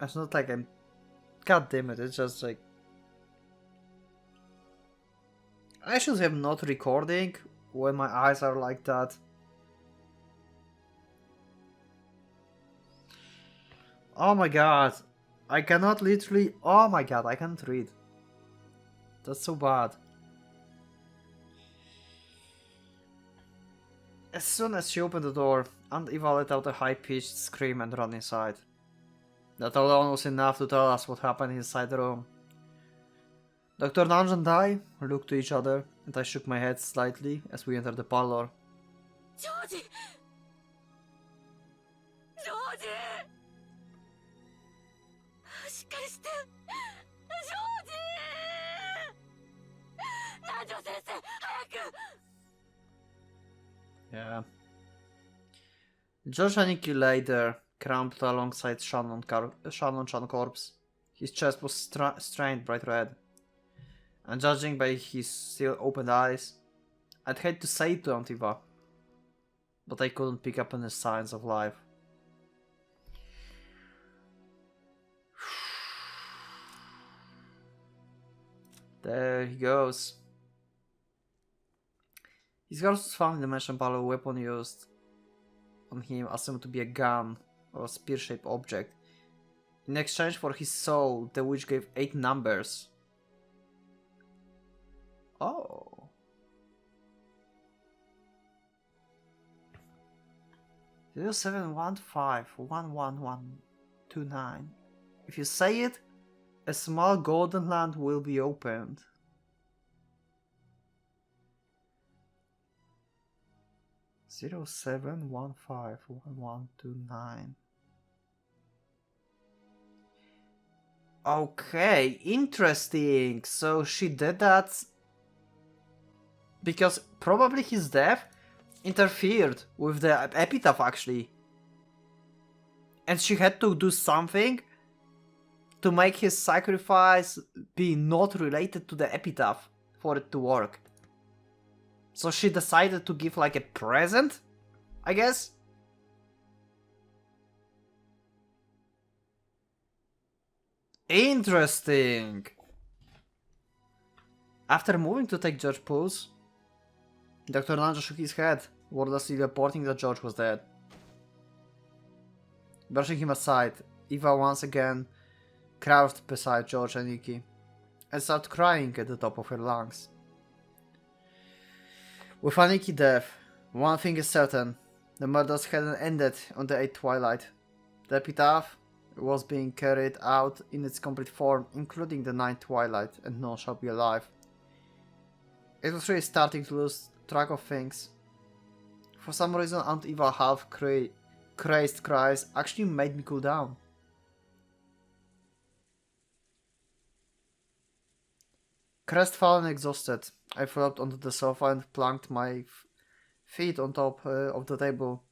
It's not like I'm... God damn it, it's just like... I should have not recording when my eyes are like that. Oh my god. I cannot literally... Oh my god, I can't read. That's so bad. As soon as she opened the door, Aunt Eva let out a high-pitched scream and ran inside. That alone was enough to tell us what happened inside the room. Dr. Nanj and I looked to each other, and I shook my head slightly as we entered the parlor. Georgie! Georgie! しっかりして！ジョージ！南條先生、早く！ Yeah. George Aniki lay there, cramped alongside Shannon Chan corpse. His chest was strained bright red. And judging by his still open eyes, I'd hate to say it to Antiva, but I couldn't pick up any signs of life. There he goes. His horse was found in the mansion parlor. Weapon used on him assumed to be a gun or a spear-shaped object. In exchange for his soul, the witch gave 8 numbers. Oh. Zero 715-11129. If you say it, a small golden land will be opened. 0715-1129. Okay, interesting. So she did that because probably his death interfered with the epitaph actually. And she had to do something to make his sacrifice be not related to the epitaph for it to work. So she decided to give like a present, I guess? Interesting! After moving to take George's pulse, Dr. Nanjo shook his head, wordlessly reporting that George was dead. Brushing him aside, Eva once again crouched beside George and Nikki, and started crying at the top of her lungs. With Aniki's death, one thing is certain, the murders hadn't ended on the 8th twilight. The epitaph was being carried out in its complete form, including the 9th twilight, and none shall be alive. It was really starting to lose track of things. For some reason, Aunt Eva half crazed cries actually made me cool down. Crestfallen and exhausted, I flopped onto the sofa and planked my feet on top of the table.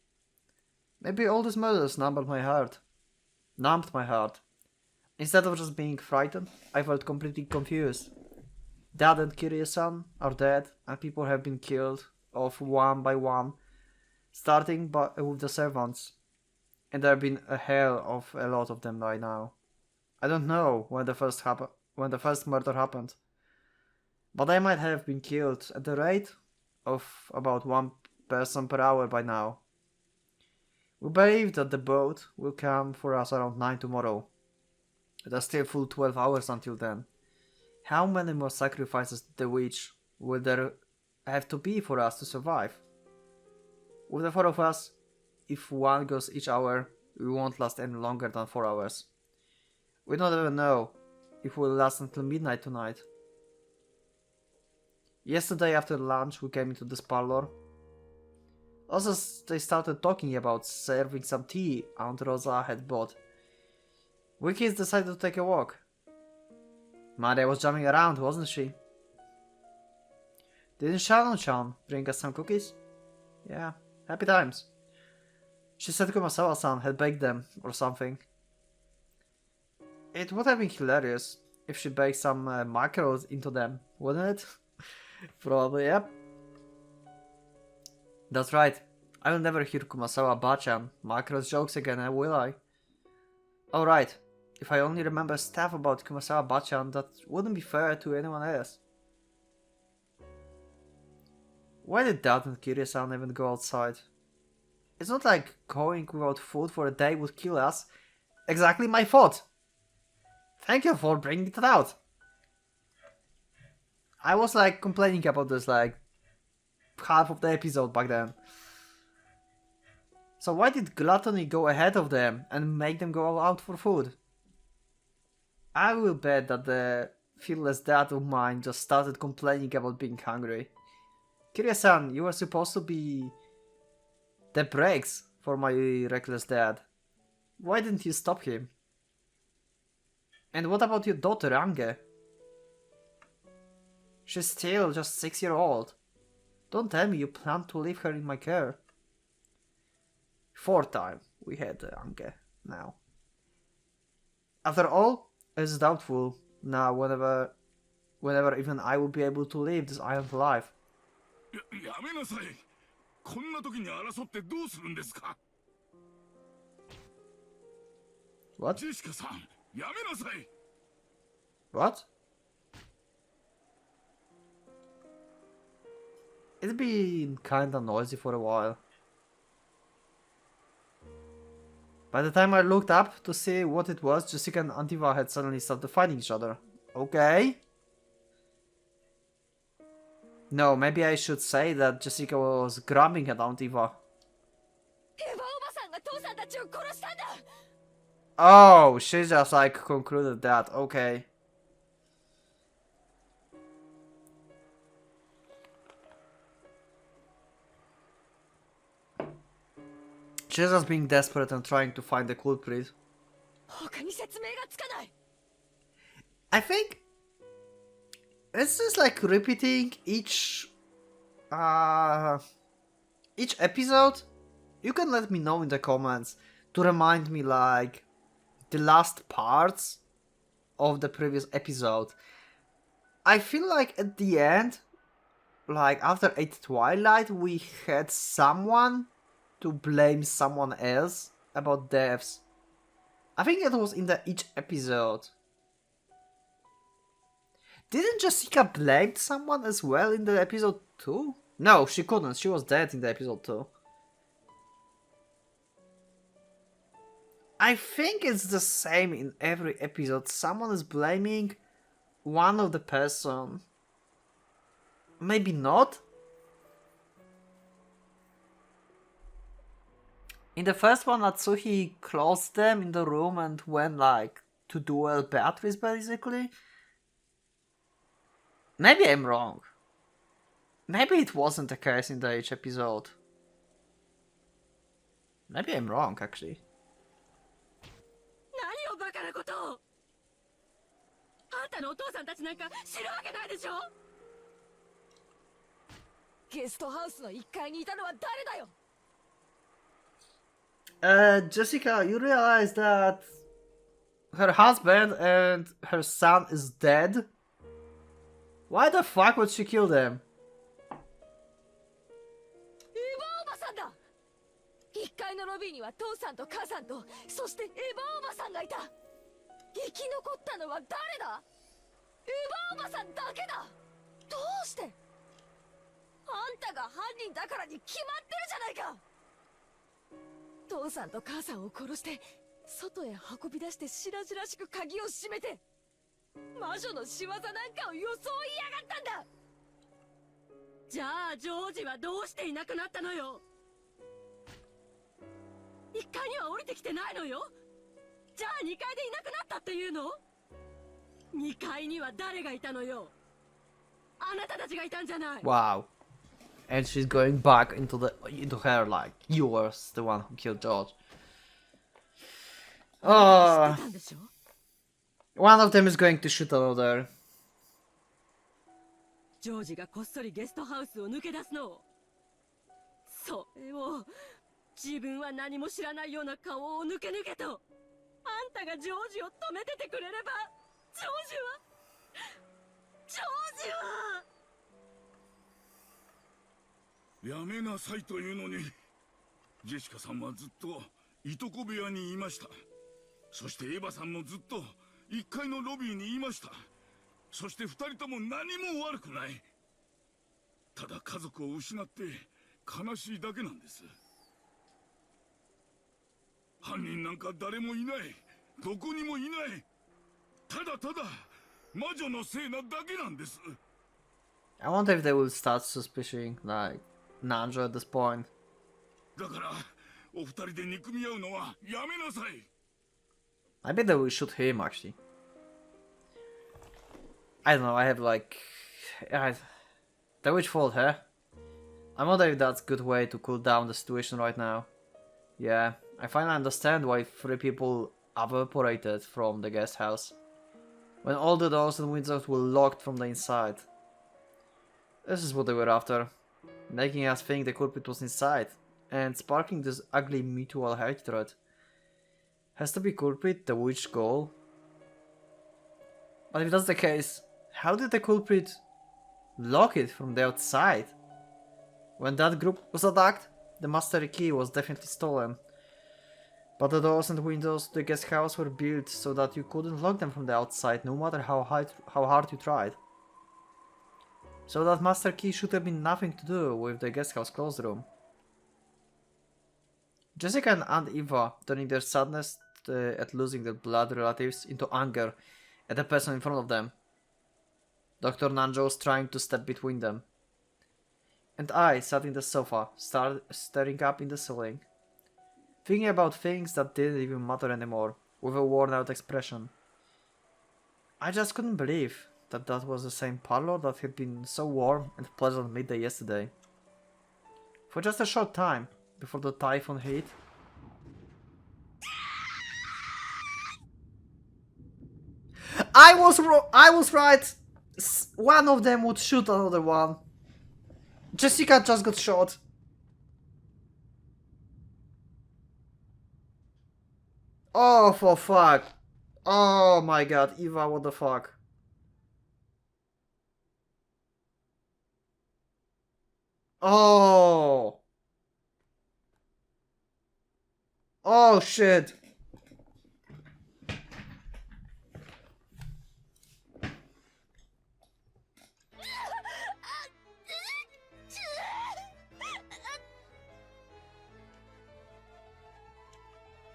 Maybe all these murders numbed my heart. Instead of just being frightened, I felt completely confused. Dad and Kiryu-san are dead, and people have been killed off one by one, starting with the servants. And there have been a hell of a lot of them by now. I don't know when the first murder happened, but I might have been killed at the rate of about 1 person per hour by now. We believe that the boat will come for us around 9 tomorrow. There's still full 12 hours until then. How many more sacrifices the witch will there have to be for us to survive? With the 4 of us, if one goes each hour, we won't last any longer than 4 hours. We don't even know if we'll last until midnight tonight. Yesterday after lunch we came into this parlor. Also, they started talking about serving some tea Aunt Rosa had bought. We kids decided to take a walk. Maria was jumping around, wasn't she? Didn't Shannon-chan bring us some cookies? Yeah, happy times. She said Kumasawa-san had baked them or something. It would have been hilarious if she baked some mackerels into them, wouldn't it? Probably, yep. That's right. I will never hear Kumasawa-bachan mackerels jokes again, will I? Alright. If I only remember stuff about Kumasawa-bachan, that wouldn't be fair to anyone else. Why did Dad and Kiryu-san even go outside? It's not like going without food for a day would kill us. Exactly my thought! Thank you for bringing it out. I was like complaining about this like half of the episode back then. So why did Gluttony go ahead of them and make them go out for food? I will bet that the fearless dad of mine just started complaining about being hungry. Kiryu-san, you were supposed to be the brakes for my reckless dad. Why didn't you stop him? And what about your daughter, Ange? She's still just 6-year-old. Don't tell me you plan to leave her in my care. 4th time we had Ange now. After all, it's doubtful now whenever even I will be able to leave this island alive. やめなさい。こんな時に争ってどうするんですか。What? ジェシカさん、やめなさい。What? It's been kinda noisy for a while. By the time I looked up to see what it was, Jessica and Antiva had suddenly started fighting each other. Okay. No, maybe I should say that Jessica was grabbing at Antiva. Oh, she just like concluded that. Okay. She's just being desperate and trying to find the culprit. I think it's just like repeating each episode. You can let me know in the comments to remind me like the last parts of the previous episode. I feel like at the end, like after 8 Twilight, we had someone to blame someone else about deaths. I think it was in each episode. Didn't Jessica blame someone as well in the episode 2? No, she couldn't. She was dead in the episode 2. I think it's the same in every episode. Someone is blaming one of the person. Maybe not? In the first one, Natsuhi closed them in the room and went like to duel Beatrice basically. Maybe I'm wrong. Maybe it wasn't the case in the each episode. Maybe I'm wrong actually. 何をバカなことを。あんたのお父さんたちなんか知るわけないでしょ。ゲストハウスの1階にいたのは誰だよ。Jessica, you realize that her husband and her son is dead? Why the fuck would she kill them? 1階のロビーには父さんと母さんと、そしてエヴァおばさんがいた。生き残ったのは誰だ？エヴァおばさんだけだ。どうして？あんたが犯人だからに決まってるじゃないか。父さんと母さんを殺して外へ運び出して白々しく鍵を閉めて魔女の仕業なんかを装いやがったんだ。じゃあジョージはどうしていなくなったのよ。1階には降りてきてないのよ。じゃあ2階でいなくなったっていうの。2階には誰がいたのよ。あなたたちがいたんじゃない。 Wow. And she's going back into her like, you were the one who killed George. 知ってたんでしょ。 One of them is going to shoot another. ジョージがこっそりゲストハウスを抜け出すの。それを自分は何も知らないような顔を抜け抜けとあんたがジョージを止めててくれれば、ジョージはやめなさいというのに、ジェシカさんはずっといとこ部屋にいました。そしてエヴァさんもずっと1階のロビーにいました。そして2人とも何も悪くない。ただ家族を失って悲しいだけなんです。犯人なんか誰もいない。どこにもいない。ただただ魔女のせいなだけなんです。 I wonder if they will start suspicion like Nanjo at this point. だからお二人で憎み合うのはやめなさい。 Maybe they will shoot him actually. I don't know, I have like... the witch fault, huh? I wonder if that's a good way to cool down the situation right now. Yeah, I finally understand why 3 people evaporated from the guest house. When all the doors and windows were locked from the inside. This is what they were after. Making us think the culprit was inside. And sparking this ugly mutual hatred. Has to be culprit the witch's goal? But if that's the case, how did the culprit lock it from the outside? When that group was attacked, the master key was definitely stolen. But the doors and windows to the guest house were built so that you couldn't lock them from the outside, no matter how hard you tried. So that master key should have been nothing to do with the guest house closed room. Jessica and Aunt Eva turning their sadness at losing their blood relatives into anger at the person in front of them. Dr. Nanjo was trying to step between them. And I sat in the sofa, staring up in the ceiling, thinking about things that didn't even matter anymore, with a worn out expression. I just couldn't believe that that was the same parlor that had been so warm and pleasant midday yesterday. For just a short time, before the typhoon hit. I was right! One of them would shoot another one. Jessica just got shot. Oh, for fuck. Oh my god, Eva, what the fuck? Oh. Oh shit.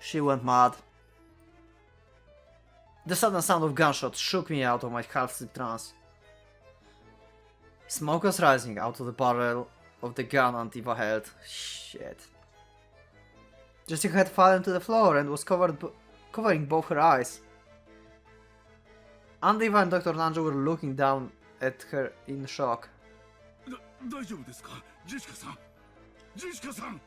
She went mad. The sudden sound of gunshots shook me out of my half-sleep trance. Smoke was rising out of the barrel of the gun Aunt Eva held. Shit. Jessica had fallen to the floor and was covering both her eyes. Aunt Eva and Dr. Nanjo were looking down at her in shock. 大丈夫ですか、ジェシカさん。ジェシカさん。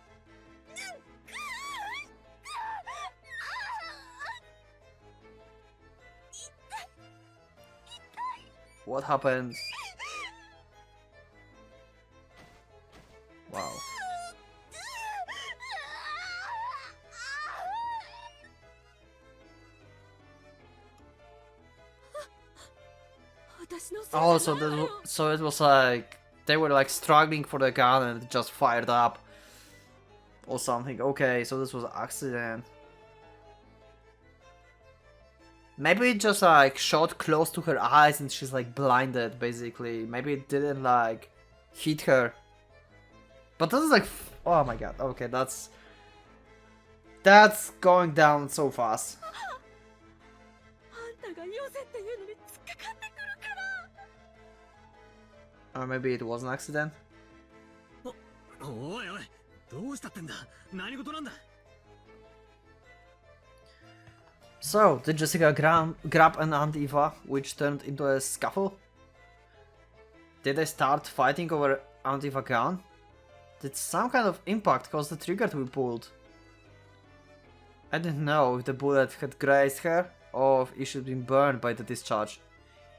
What happened? Wow. Oh, so it was like they were like struggling for the gun and it just fired up or something. Okay, so this was an accident. Maybe it just like shot close to her eyes and she's like blinded basically. Maybe it didn't like hit her. But this is like, oh my god, okay, that's That's going down so fast. あんたがよせっていうのに突っかかってくるから。 Or maybe it was an accident. おいおい、どうしたってんだ。何事なんだ。 So, did Jessica grab an Aunt Eva, which turned into a scuffle? Did they start fighting over Aunt Eva gun? Did some kind of impact cause the trigger to be pulled? I didn't know if the bullet had grazed her, or if she had been burned by the discharge.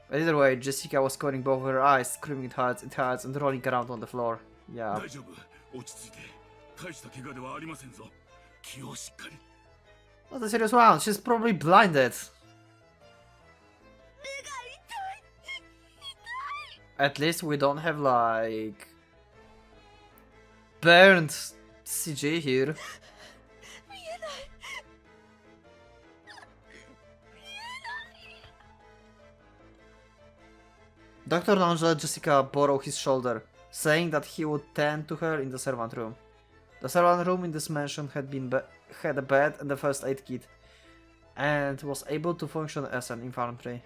But either way, Jessica was covering both her eyes, screaming it hurts, and rolling around on the floor. Yeah. 大丈夫、落ち着いて。大した怪我ではありませんぞ。気をしっかり。 Not a serious round, she's probably blinded. At least we don't have like burned CG here. Dr. Lange let Jessica borrow his shoulder, saying that he would tend to her in the servant room. The servant room in this mansion had a bed and a first aid kit, and was able to function as an infirmary.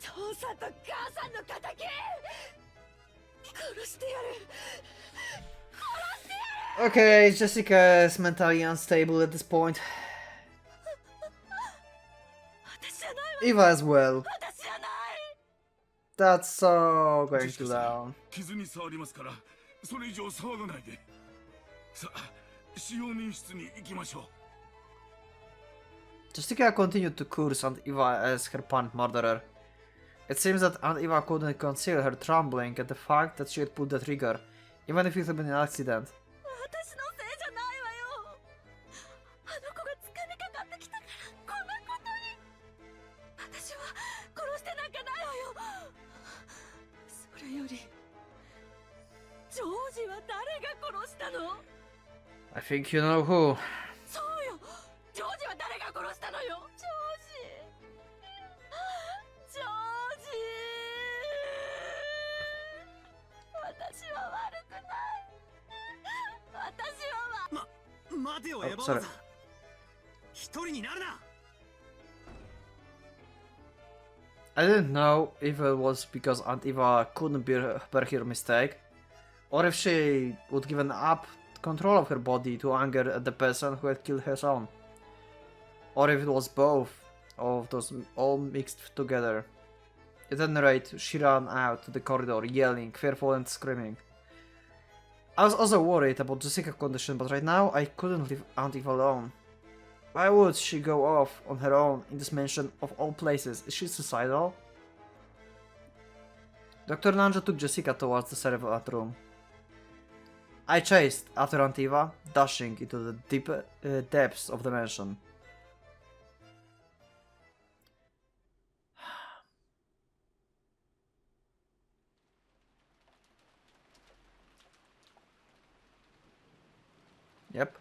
父さんと母さんの仇殺してやる。 Okay, Jessica is mentally unstable at this point. 私じゃないわ。 Eva as well. 私じゃない。 That's so going to down. 傷に触りますから、それ以上騒がないで。さあ、使用人室に行きましょう。 Jessica continued to curse Aunt Eva as her pun murderer. It seems that Aunt Eva couldn't conceal her trembling at the fact that she had pulled the trigger, even if it had been an accident. 私のせいじゃないわよ。あの子が疲れかかってきたからこんなことに。私は殺してなんかないわよ。それよりジョージは誰が殺したの？ I think you know who. そうよ。ジョージは誰が殺したのよ。ジョージ。ジョージ。私は悪くない。私は待てよ、 Oh, エヴァー sorry. さん。一人になるな。 I didn't know if it was because Aunt Eva couldn't bear her mistake, or if she would given up control of her body to anger at the person who had killed her son. Or if it was both of those all mixed together. At any rate, she ran out to the corridor, yelling, fearful and screaming. I was also worried about Jessica's condition, but right now I couldn't leave Aunt Eva alone. Why would she go off on her own in this mansion of all places? Is she suicidal? Dr. Nanja took Jessica towards the servant room. I chased after Aunt Eva, dashing into the deep depths of the mansion. Yep.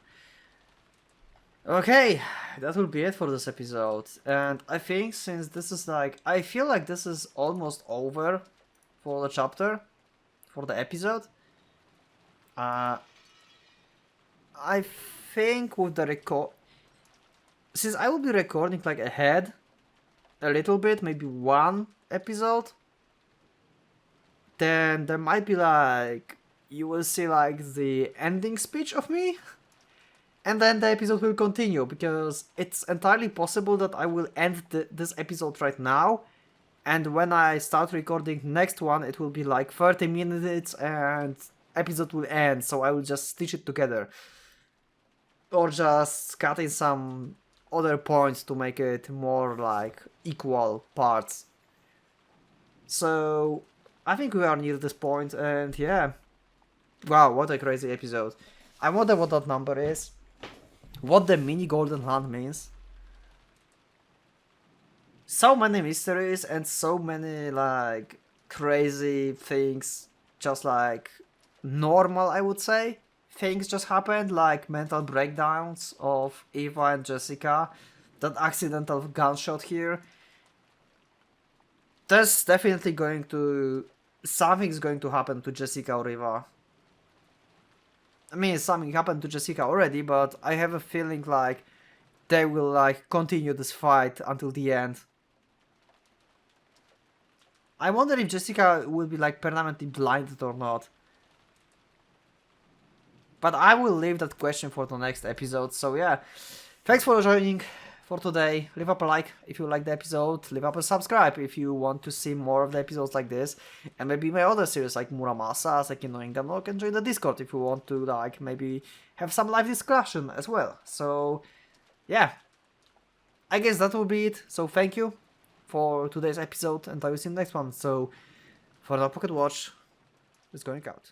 Okay, that will be it for this episode. And I think since this is like... I feel like this is almost over for the chapter, for the episode. I think with the record... Since I will be recording like ahead a little bit, maybe one episode, then there might be like... You will see like the ending speech of me. And then the episode will continue, because it's entirely possible that I will end this episode right now, and when I start recording next one, it will be like 30 minutes and episode will end, so I will just stitch it together. Or just cut in some other points to make it more like equal parts. So, I think we are near this point, and yeah. Wow, what a crazy episode. I wonder what that number is. What the mini golden land means. So many mysteries and so many like crazy things, just like normal, I would say. Things just happened, like mental breakdowns of Eva and Jessica, that accidental gunshot here. There's definitely going to... something's going to happen to Jessica or Eva. I mean, something happened to Jessica already, but I have a feeling like they will like continue this fight until the end. I wonder if Jessica will be like permanently blinded or not. But I will leave that question for the next episode. So yeah, thanks for joining for today. Leave up a like if you like the episode. Leave up a subscribe if you want to see more of the episodes like this. And maybe my other series like Muramasa, Seki no Ingano, can join the Discord if you want to like maybe have some live discussion as well. So yeah, I guess that will be it. So thank you for today's episode and I will see you in the next one. So for the Pocket Watch, it's going out.